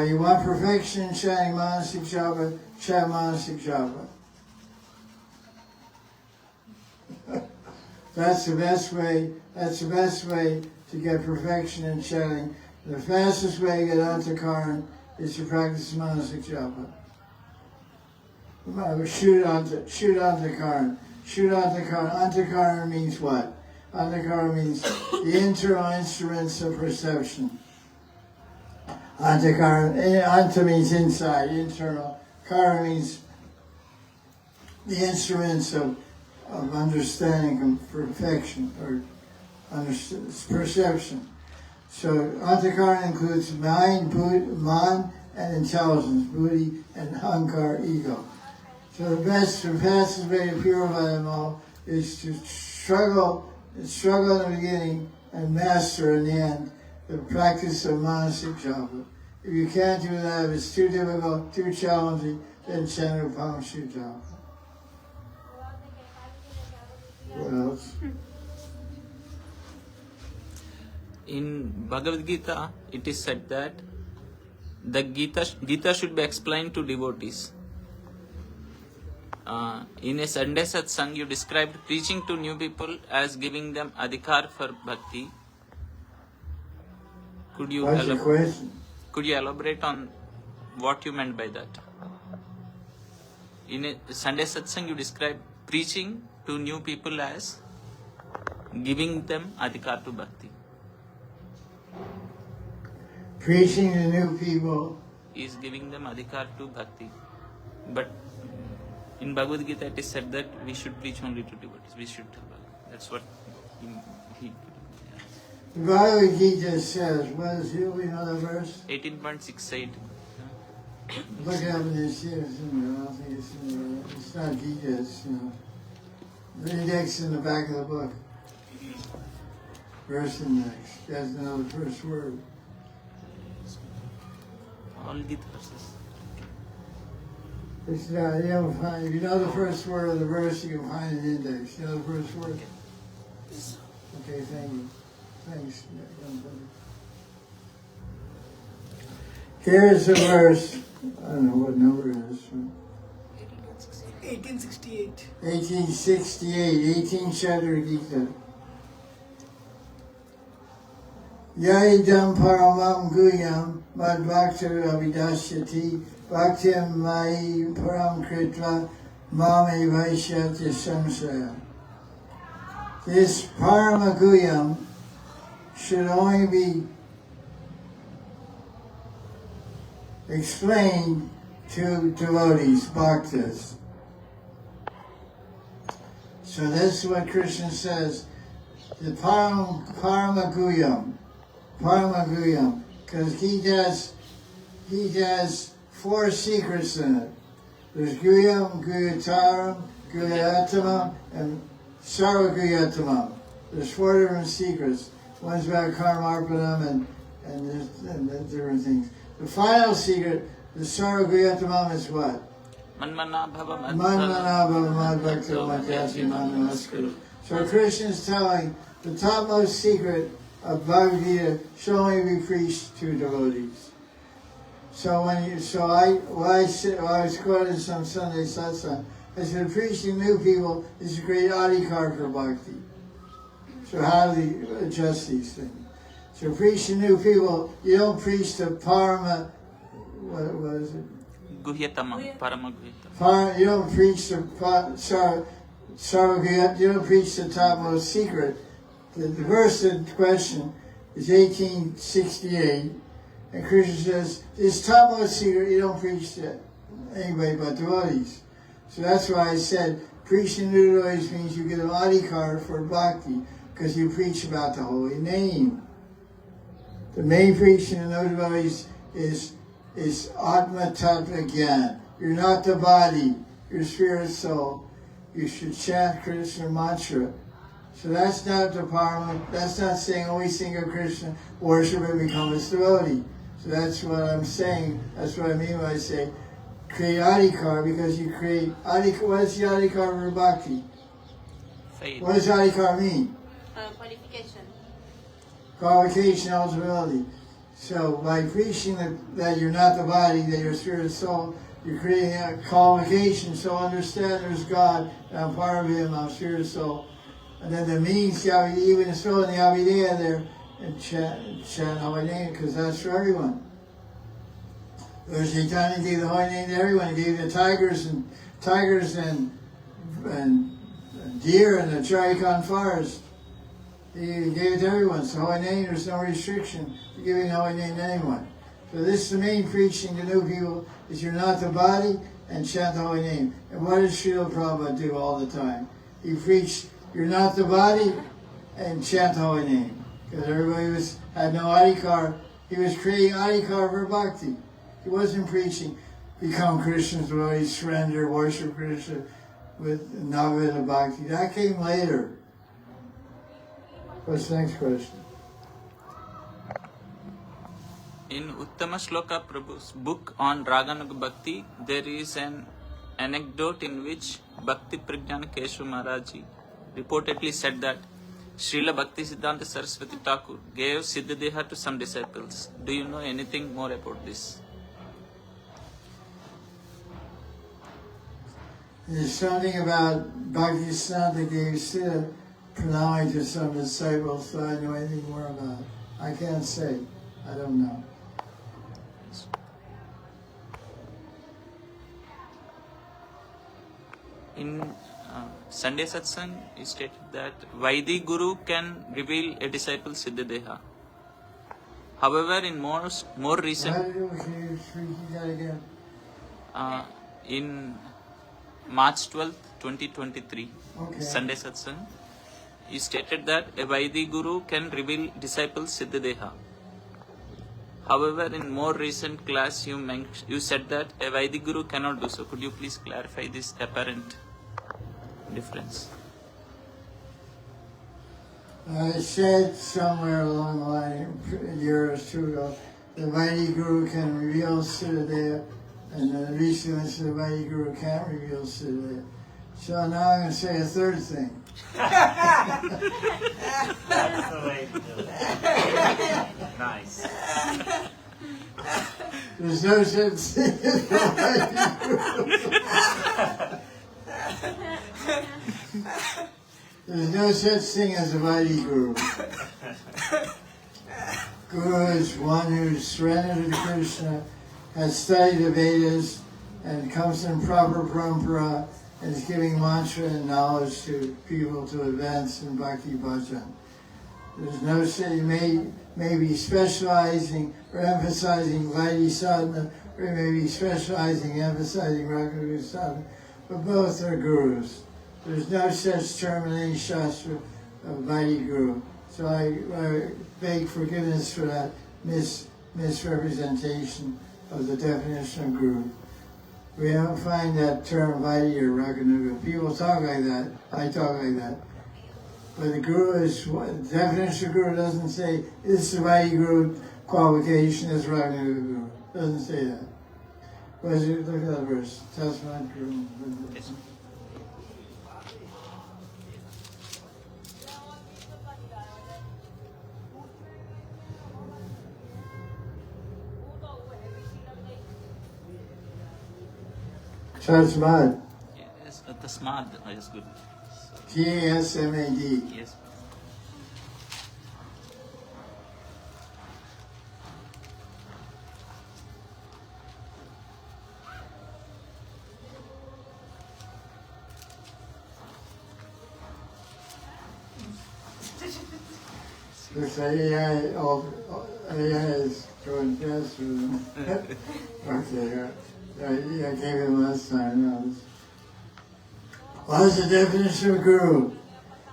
you want perfection, chanting Manasik Japa, chant Manasik Japa. That's the best way. That's the best way to get perfection in chanting. The fastest way to get Antakaran is to practice Manasik Japa. Shoot Antakaran. Shoot Antakaran. Antakaran means what? Antakaran means the internal instruments of perception. Antakaran. Anta means inside, internal. Kara means the instruments of understanding and perfection, or perception. So Antakaran includes mind, man, and intelligence, buddhi, and hankar, ego. So the fastest way to purify them all is to struggle in the beginning and master in the end the practice of Manasik Japa. If you can't do that, if it's too difficult, too challenging, then chant Upamshu Japa. What else? In Bhagavad Gita, it is said that the Gita should be explained to devotees. In a Sunday Satsang, you described preaching to new people as giving them adhikar for bhakti. Could you elaborate on what you meant by that? In a Sunday Satsang, you described preaching to new people as giving them adhikar to bhakti. Preaching to new people is giving them adhikar to bhakti. But in Bhagavad Gita it is said that we should preach only to devotees. We should tell Bhagavad. That's what he The Bhagavad Gita says, what is it? We know the verse? 18.68. Look it up in this here. I don't think it's in there. It's not Gita, it's the index in the back of the book. Verse index. You have to know the first word. All Gita verses. It's not, you don't find, if you know the first word of the verse, you can find an index. You know the first word? Okay, thank you. Thanks. Here's the verse. I don't know what number it is. 1868. 1868, 18th chapter Gita. Yaidam paramam guyam mad bhaktir avidasyati bhaktim mai param kritva mame vaishyati samsaya. this Paramaguyam should only be explained to devotees, bhaktas. So this is what Krishna says, the Paramaguyam, because he does 4 secrets in it. There's Guyam, Guyataram, Guyatama, and Sarvaguyatama. There's 4 different secrets. One's about Karmarpanam and different things. The final secret, the Sarvaguyatama, is what? So Krishna is telling the topmost secret of Bhagavad Gita should only be preached to devotees. So I was quoting some Sunday Satsang, I said preaching new people is a great adhikar for bhakti. So how do we adjust these things? So preaching new people, you don't preach the Parama, what is it? Guhyatamam, Paramaguhyatama. You don't preach the Sarvaguyat, you don't preach the topmost secret. The verse in question is 1868, and Krishna says, this topmost secret you don't preach to anybody but devotees. So that's why I said, preaching to devotees means you get an adhikar for bhakti, because you preach about the holy name. The main preaching to no devotees is Atma Tattva Gyan. You're not the body, you're spirit soul. You should chant Krishna mantra. So that's not the parama, that's not saying always think of Krishna, worship and become his devotee. So that's what I'm saying, that's what I mean when I say create adhikar, because you create adhikar. What is the adhikar for bhakti? Faith. What does adhikar mean? Qualification. Qualification, eligibility. So by preaching that you're not the body, that you're spirit and soul, you're creating a qualification. So understand there's God, and I'm part of him, I'm spirit and soul. And then the means, even throw in the Abhidheya there and chant holy name, because that's for everyone. There's Chaitanya gave the holy name to everyone. He gave the tigers and deer in the Jharkhand forest. He gave it to everyone. So holy name, there's no restriction to giving holy name to anyone. So this is the main preaching to new people, is you're not the body, and chant the holy name. And what does Srila Prabhupada do all the time? He preached, you're not the body, and chant the holy name. Because everybody had no adhikar. He was creating adhikar for bhakti. He wasn't preaching, become Krishna's devotee, surrender, worship Krishna with Navada Bhakti. That came later. What's the next question? In Uttama Shloka Prabhu's book on Raganuga Bhakti, there is an anecdote in which Bhakti Pragyana Keshav Maharaj reportedly said that Srila Bhakti Siddhanta Saraswati Thakur gave Siddhadeha to some disciples. Do you know anything more about this? There's something about Bhakti Siddhanta gave Siddha Pranami to some disciples, so I know anything more about it. I can't say. I don't know. In Sunday Satsang, he stated that Vaidhi Guru can reveal a disciple Siddhadeha. However, in more recent... Can you repeat that again? In March 12th, 2023, Okay. Sunday Satsang, he stated that a Vaidhi Guru can reveal disciple Siddhadeha. However, in more recent class, you said that a Vaidhi Guru cannot do so. Could you please clarify this apparent difference? I said somewhere along the line, a year or two ago, the Vaidhi Guru can reveal Siddhadeha, and the recently the Vaidhi Guru can't reveal Siddhadeha. So now I'm going to say a third thing. That's the way to do it. Nice. There's no such thing as a Vaidhi Guru. There's no such thing as a Vaidhi Guru. Guru is one who's surrendered to Krishna, has studied the Vedas, and comes in proper parampara, and is giving mantra and knowledge to people to advance in bhakti bhajan. There's no say may be specializing or emphasizing Vaidhi sadhana, or he may be specializing, emphasizing Raganuga sadhana, but both are gurus. There's no such term in any shastra of Vaidhi guru. So I beg forgiveness for that misrepresentation of the definition of guru. We don't find that term Vaidhi or Raganuga. People talk like that. I talk like that. But the guru is, the definition of guru doesn't say, this is Vaidhi guru qualification, this is Raganuga guru. It doesn't say that. Look at that verse. Tasmat guru. Yes. Tasmat. Yes, Tasmad is good. T-A-S-M-A-D. Yes. Looks like AI is going faster than okay, I gave him last time. No. What is the definition of guru?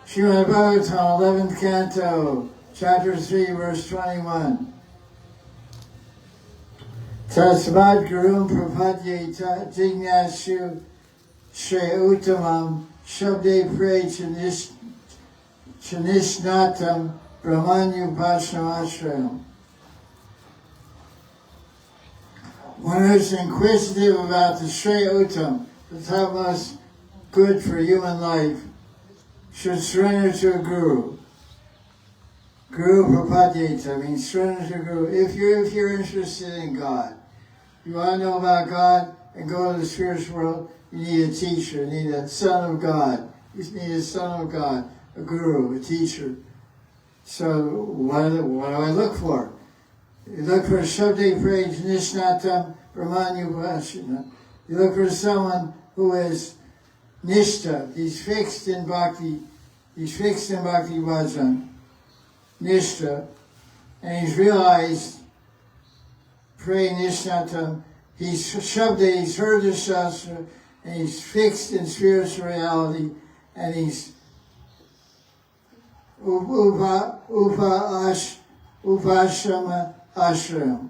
Srimad Bhagavatam, 11th canto, chapter 3, verse 21. Tasmad gurum prapadye jignashu shre uttamam shabde pre chanishnatam brahmanyu pashnamashram. One who's inquisitive about the Shre Uttam, the topmost good for human life, should surrender to a guru. Guru prapadyeta means surrender to a guru. If you're interested in God, you want to know about God and go to the spiritual world, you need a teacher, you need a son of God. You need a son of God, a guru, a teacher. So what do I look for? You look for Shabde Praj Nishnatam Brahmanyu Bhashana. You look for someone who is Nishta. He's fixed in bhakti. He's fixed in bhakti bhajan. Nishta. And he's realized, Pray Nishnatam, he's Shabde, he's heard the Shastra, and he's fixed in spiritual reality, and he's Upashama Ashram.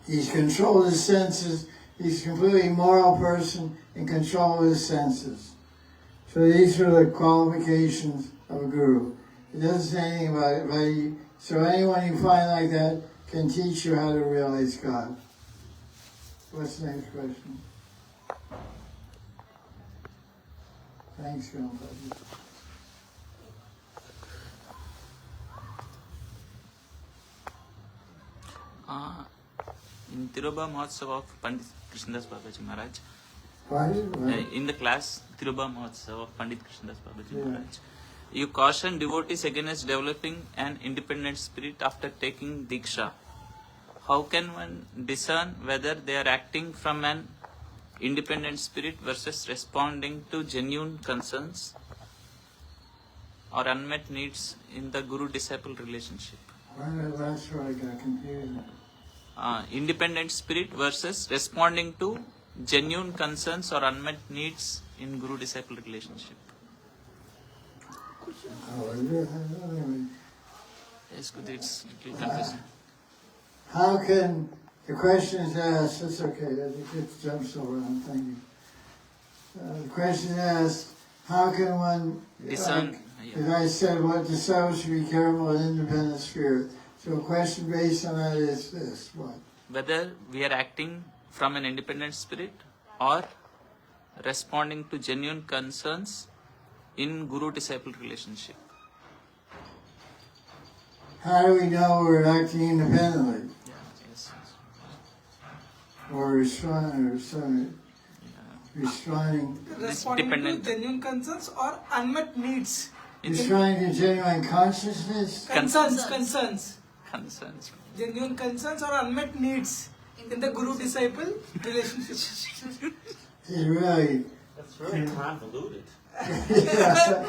He's controlled his senses. He's a completely moral person in control of his senses. So these are the qualifications of a guru. It doesn't say anything about it, but so anyone you find like that can teach you how to realize God. What's the next question? Thanks, Gopal. In Tiruba Mahotsav of Pandit Krishnadas Babaji Maharaj, Right. in the class Tiruba Mahotsav of Pandit Krishnadas Babaji Maharaj, you caution devotees against developing an independent spirit after taking Diksha. How can one discern whether they are acting from an independent spirit versus responding to genuine concerns or unmet needs in the guru-disciple relationship? That's where I got confused. Independent spirit versus responding to genuine concerns or unmet needs in guru-disciple relationship. Yes, good. It's little confusing. How can, the question is asked, it's okay, it jumps around, thank you. The question is asked, how can one Discern. as I said, what the soul should be careful of independent spirit. So a question based on that is this, what? Whether we are acting from an independent spirit or responding to genuine concerns in guru-disciple relationship. How do we know we're acting independently? Yeah, yes. Or responding, responding Responding to dependent. genuine concerns or unmet needs. responding to genuine consciousness? Concerns. Concerns. Genuine concerns or unmet needs in the guru-disciple relationship. It really, That's really convoluted. Yeah,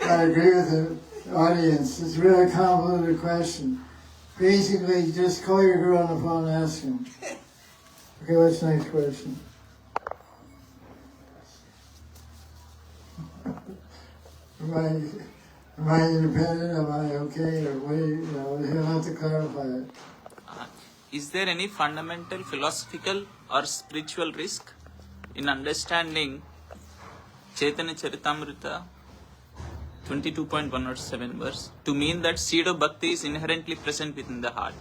I agree with the audience. It's a really convoluted question. Basically, just call your guru on the phone and ask him. Okay, what's the next question? Am I independent? Am I okay? Or what do he'll have to clarify it. Is there any fundamental philosophical or spiritual risk in understanding Chaitanya Charitamrita 22.107 verse to mean that seed of bhakti is inherently present within the heart?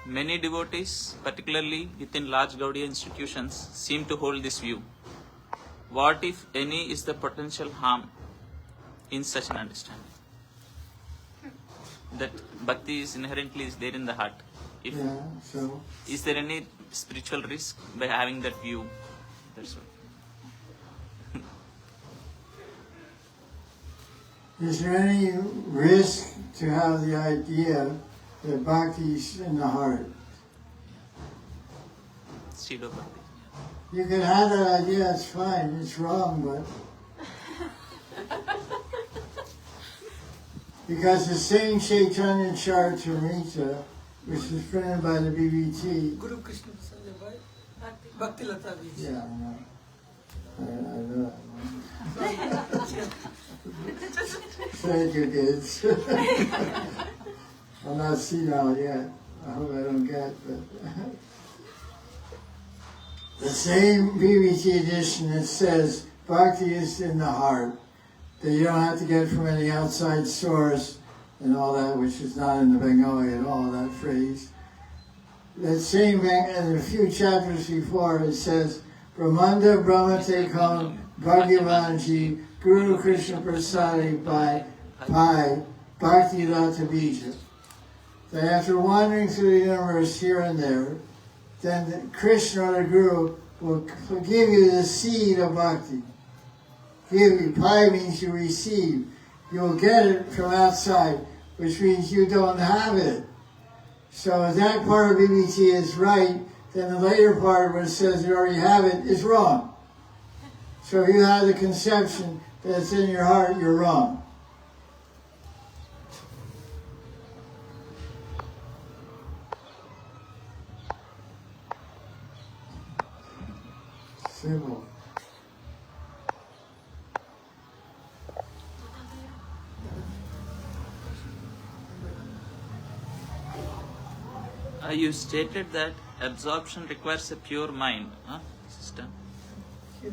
Many devotees, particularly within large Gaudiya institutions, seem to hold this view. What, if any, is the potential harm in such an understanding? That bhakti is inherently there in the heart. So Is there any spiritual risk by having that view? That's all. is there any risk to have the idea that bhakti is in the heart? Seed of bhakti. You can have that idea, it's fine. It's wrong, but because the same Chaitanya Charitamrita, which is printed by the BBT. Guru Krishna Bhakti Lata Beach. Yeah, I know. Thank you, kids. I'm not senile yet. I hope I don't get, but the same BBT edition that says bhakti is in the heart, that you don't have to get from any outside source and all that, which is not in the Bengali at all, that phrase. That same, and a few chapters before, it says, Brahmanda Brahmate Kam Bhagavanji Guru Krishna Prasadi by Pai Bhakti Lata Bija. That after wandering through the universe here and there, then the Krishna or the Guru will give you the seed of bhakti. Give you, Pai means you receive. You'll get it from outside, which means you don't have it. So if that part of BBT is right, then the later part where it says you already have it is wrong. So if you have the conception that it's in your heart, you're wrong. Simple. You stated that absorption requires a pure mind. This is done. Yeah,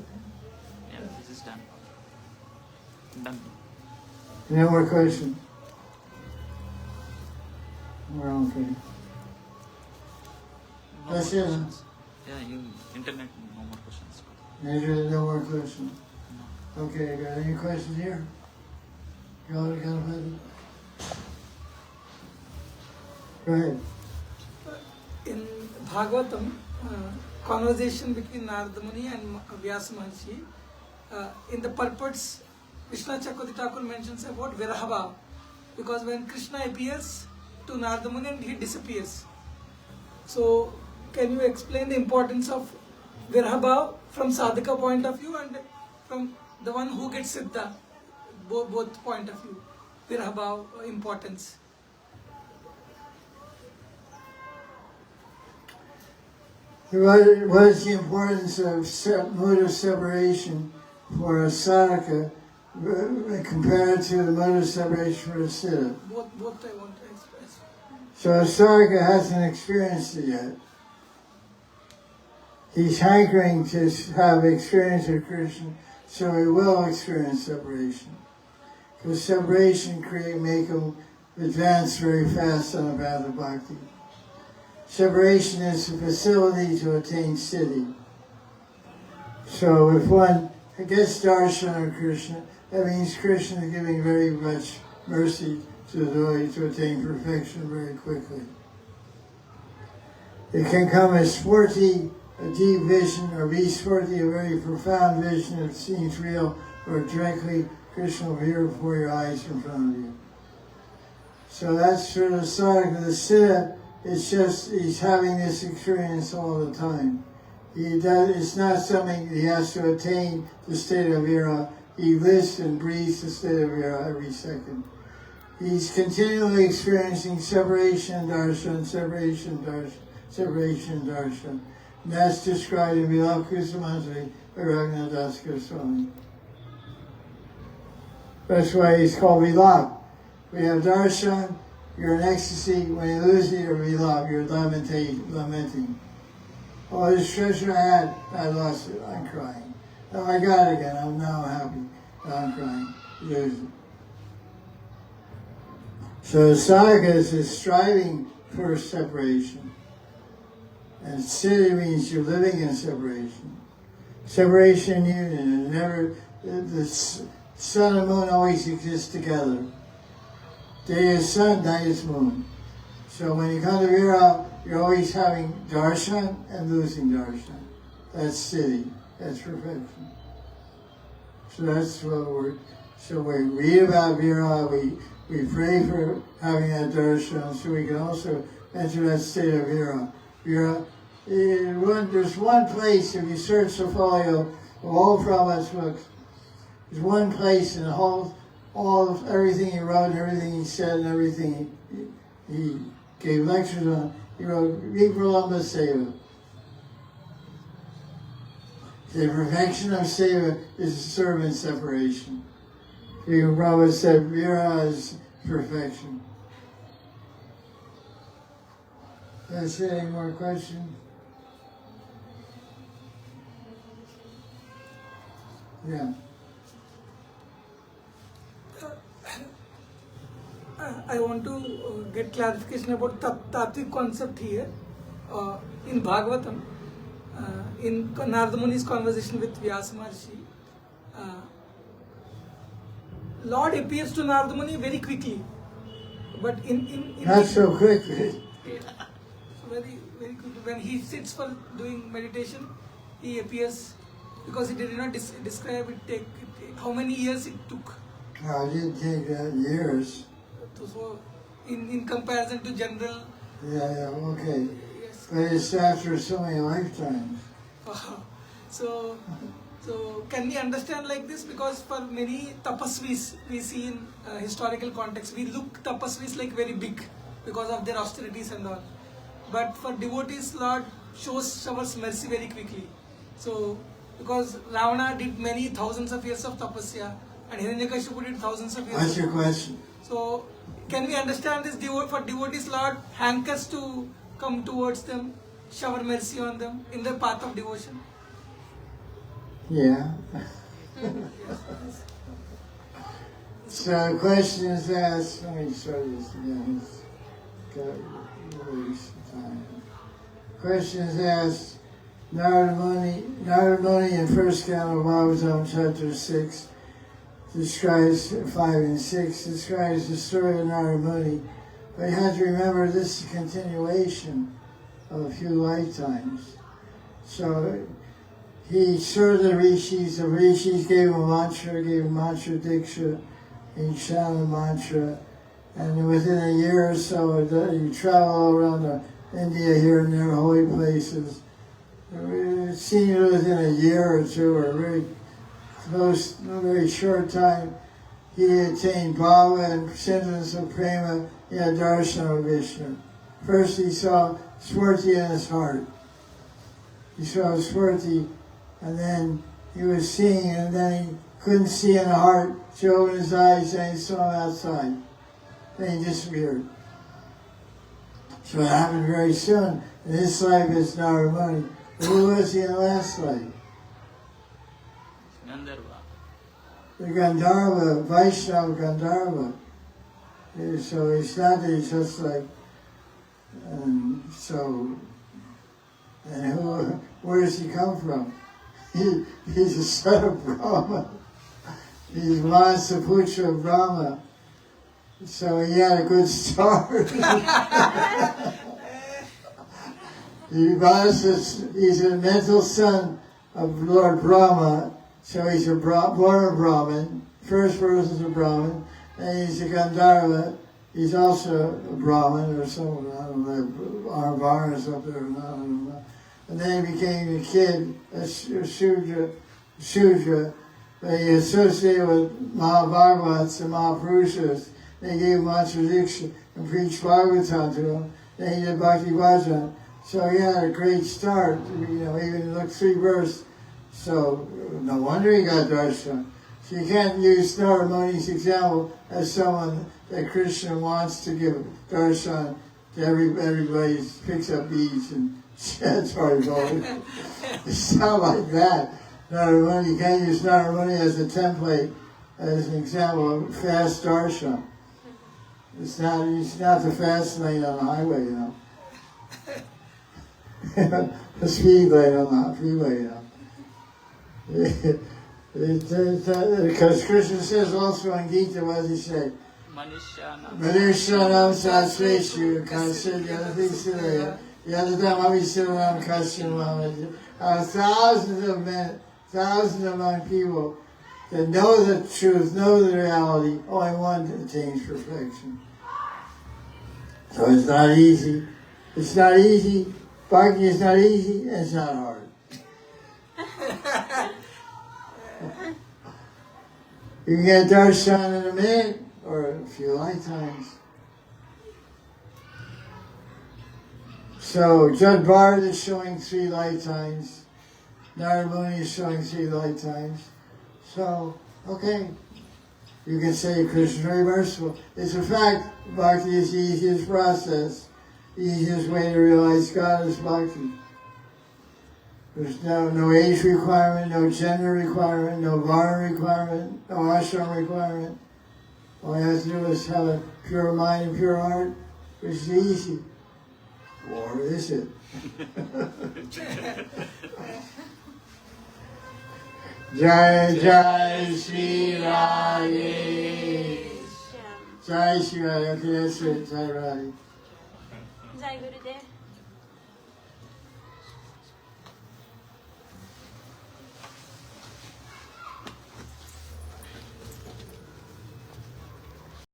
this is done. Done. No more questions? We're okay. No more That's it. questions. Yeah, you internet, no more questions. No more questions. Okay, got any questions here? You all got a Go ahead. In Bhagavatam, conversation between Narada Muni and Vyasa Maharshi, in the purports, Krishna Chakravarti Thakur mentions about Virahava, because when Krishna appears to Narada Muni and he disappears. So, can you explain the importance of Virahava from sadhaka point of view and from the one who gets siddha, both point of view, Virahava importance? What is the importance of mode of separation for a sadhaka compared to the mode of separation for a siddha? Both I want to express. So a sadhaka hasn't experienced it yet. He's hankering to have experience of Krishna, so he will experience separation. Because separation make him advance very fast on the path of bhakti. Separation is a facility to attain siddhi. So if one gets darshan of Krishna, that means Krishna is giving very much mercy to the devotee to attain perfection very quickly. It can come as sporty, a deep vision, or be sporty, a very profound vision that seems real, or directly Krishna will appear before your eyes in front of you. So that's sort of sadhaka. The siddha, it's just, he's having this experience all the time. It's not something he has to attain the state of vira. He lives and breathes the state of vira every second. He's continually experiencing separation darshan, separation darshan, separation darshan. And that's described in Vilapa Kusumanjali by Raghunath Swami. That's why he's called Vilapa. We have darshan, you're in ecstasy. When you lose it, you're Vilapa, you're lamenting. Oh, this treasure I lost it, I'm crying. Oh, I got it again, I'm now happy. I'm crying. Lose it. So sadhakas is striving for separation. And siddhi means you're living in separation. Separation and union. And never, the sun and moon always exist together. Day is sun, night is moon. So when you come to vira, you're always having darshan and losing darshan. That's siddhi. That's perfection. So that's what we read about vira, we pray for having that darshan so we can also enter that state of vira. There's one place, if you search the folio of all Prabhupada's books, there's one place in the whole, everything he wrote and everything he said and everything he gave lectures on, he wrote Vipralamba Seva. The perfection of Seva is servant separation. Prabhupada said vira is perfection. That's it. Any more questions? Yeah. I want to get clarification about tattvic concept here. In Bhagavatam, in Narada Muni's conversation with Vyasa Maharshi, Lord appears to Narada Muni very quickly, but in not so quickly. Very quickly. When he sits for doing meditation, he appears, because he did not describe it. How many years it took? No, it didn't take that years. So, in comparison to general. Yeah, okay. Yes. But it's after so many lifetimes. So can we understand like this? Because for many tapasvis, we see in historical context, we look tapasvis like very big because of their austerities and all. But for devotees, Lord showers mercy very quickly. So, because Ravana did many thousands of years of tapasya, and Hiranyakashipu did thousands of years. What's your question? So, can we understand this? For devotees, Lord hankers to come towards them, shower mercy on them in the path of devotion. Yeah. So the question is asked, let me start this again. It's got a waste of time. Question is asked, Narada Muni in first canto of Bhagavatam, chapter 6, describes 5 and 6, describes the story of Narada Muni. But you have to remember this is a continuation of a few lifetimes. So he served the rishis gave him mantra diksha, he chanted mantra, and within a year or so, you travel all around India here and there, holy places. It seemed within a year or two, or very close, a very short time, he attained bhava and sentiments of prema, he had darshan of Vishnu. First he saw Swarti in his heart. He saw Swarti, and then he was seeing, and then he couldn't see in the heart, so he opened his eyes and he saw him outside. Then he disappeared. So it happened very soon. In this life it's Narada Muni. Who was he in the last life? Gandharva. The Gandharva, Vaishnava Gandharva. So it's not that he's just like, and where does he come from? He's a son of Brahma. He's Mansaputra of Brahma. So he had a good start. He's a mental son of Lord Brahma, so he's born a Brahmin, first person is a Brahmin, and he's a Gandharva, he's also a Brahmin or someone, I don't know, our Varnas up there, I don't know. and then he became a kid, a Shudra. But he associated with Mahabhagavats and Mahapurushas. They gave him Mantra and preached Bhagavatam to him. Then he did Bhakti Bhajan. So he had a great start. Even looked 3 verses. So no wonder he got darshan. So you can't use Narada-Muni's example as someone that Krishna wants to give darshan to everybody picks up beads and sheds hard gold. It's not like that. Narada-Muni, you can't use Narada-Muni as a template, as an example of fast darshan. It's not the fast lane on the highway, the speed lane on the freeway, Because Krishna says also in Gita, what does he say? Manushanam Sasveshu Kasya Yadavisiraya Yadadam Avisiraram Kasya. Thousands among people that know the truth, know the reality, only one attains perfection. So it's not easy. It's not easy. Bhakti is not easy, and it's not hard. You can get darshan in a minute or a few lifetimes. So Jad Bharat is showing 3 lifetimes. Narada-Muni is showing 3 lifetimes. So, okay. You can say Krishna is very merciful. It's a fact, bhakti is the easiest process. The easiest way to realize God is bhakti. There's no age requirement, no gender requirement, no varna requirement, no ashram requirement. All you have to do is have a pure mind and pure heart, which is easy. Or is it? Jaya Jaya Sri Radhe. Jaya Sri Radhe. Okay, that's it. Jaya Radhe. Jai Gurudev.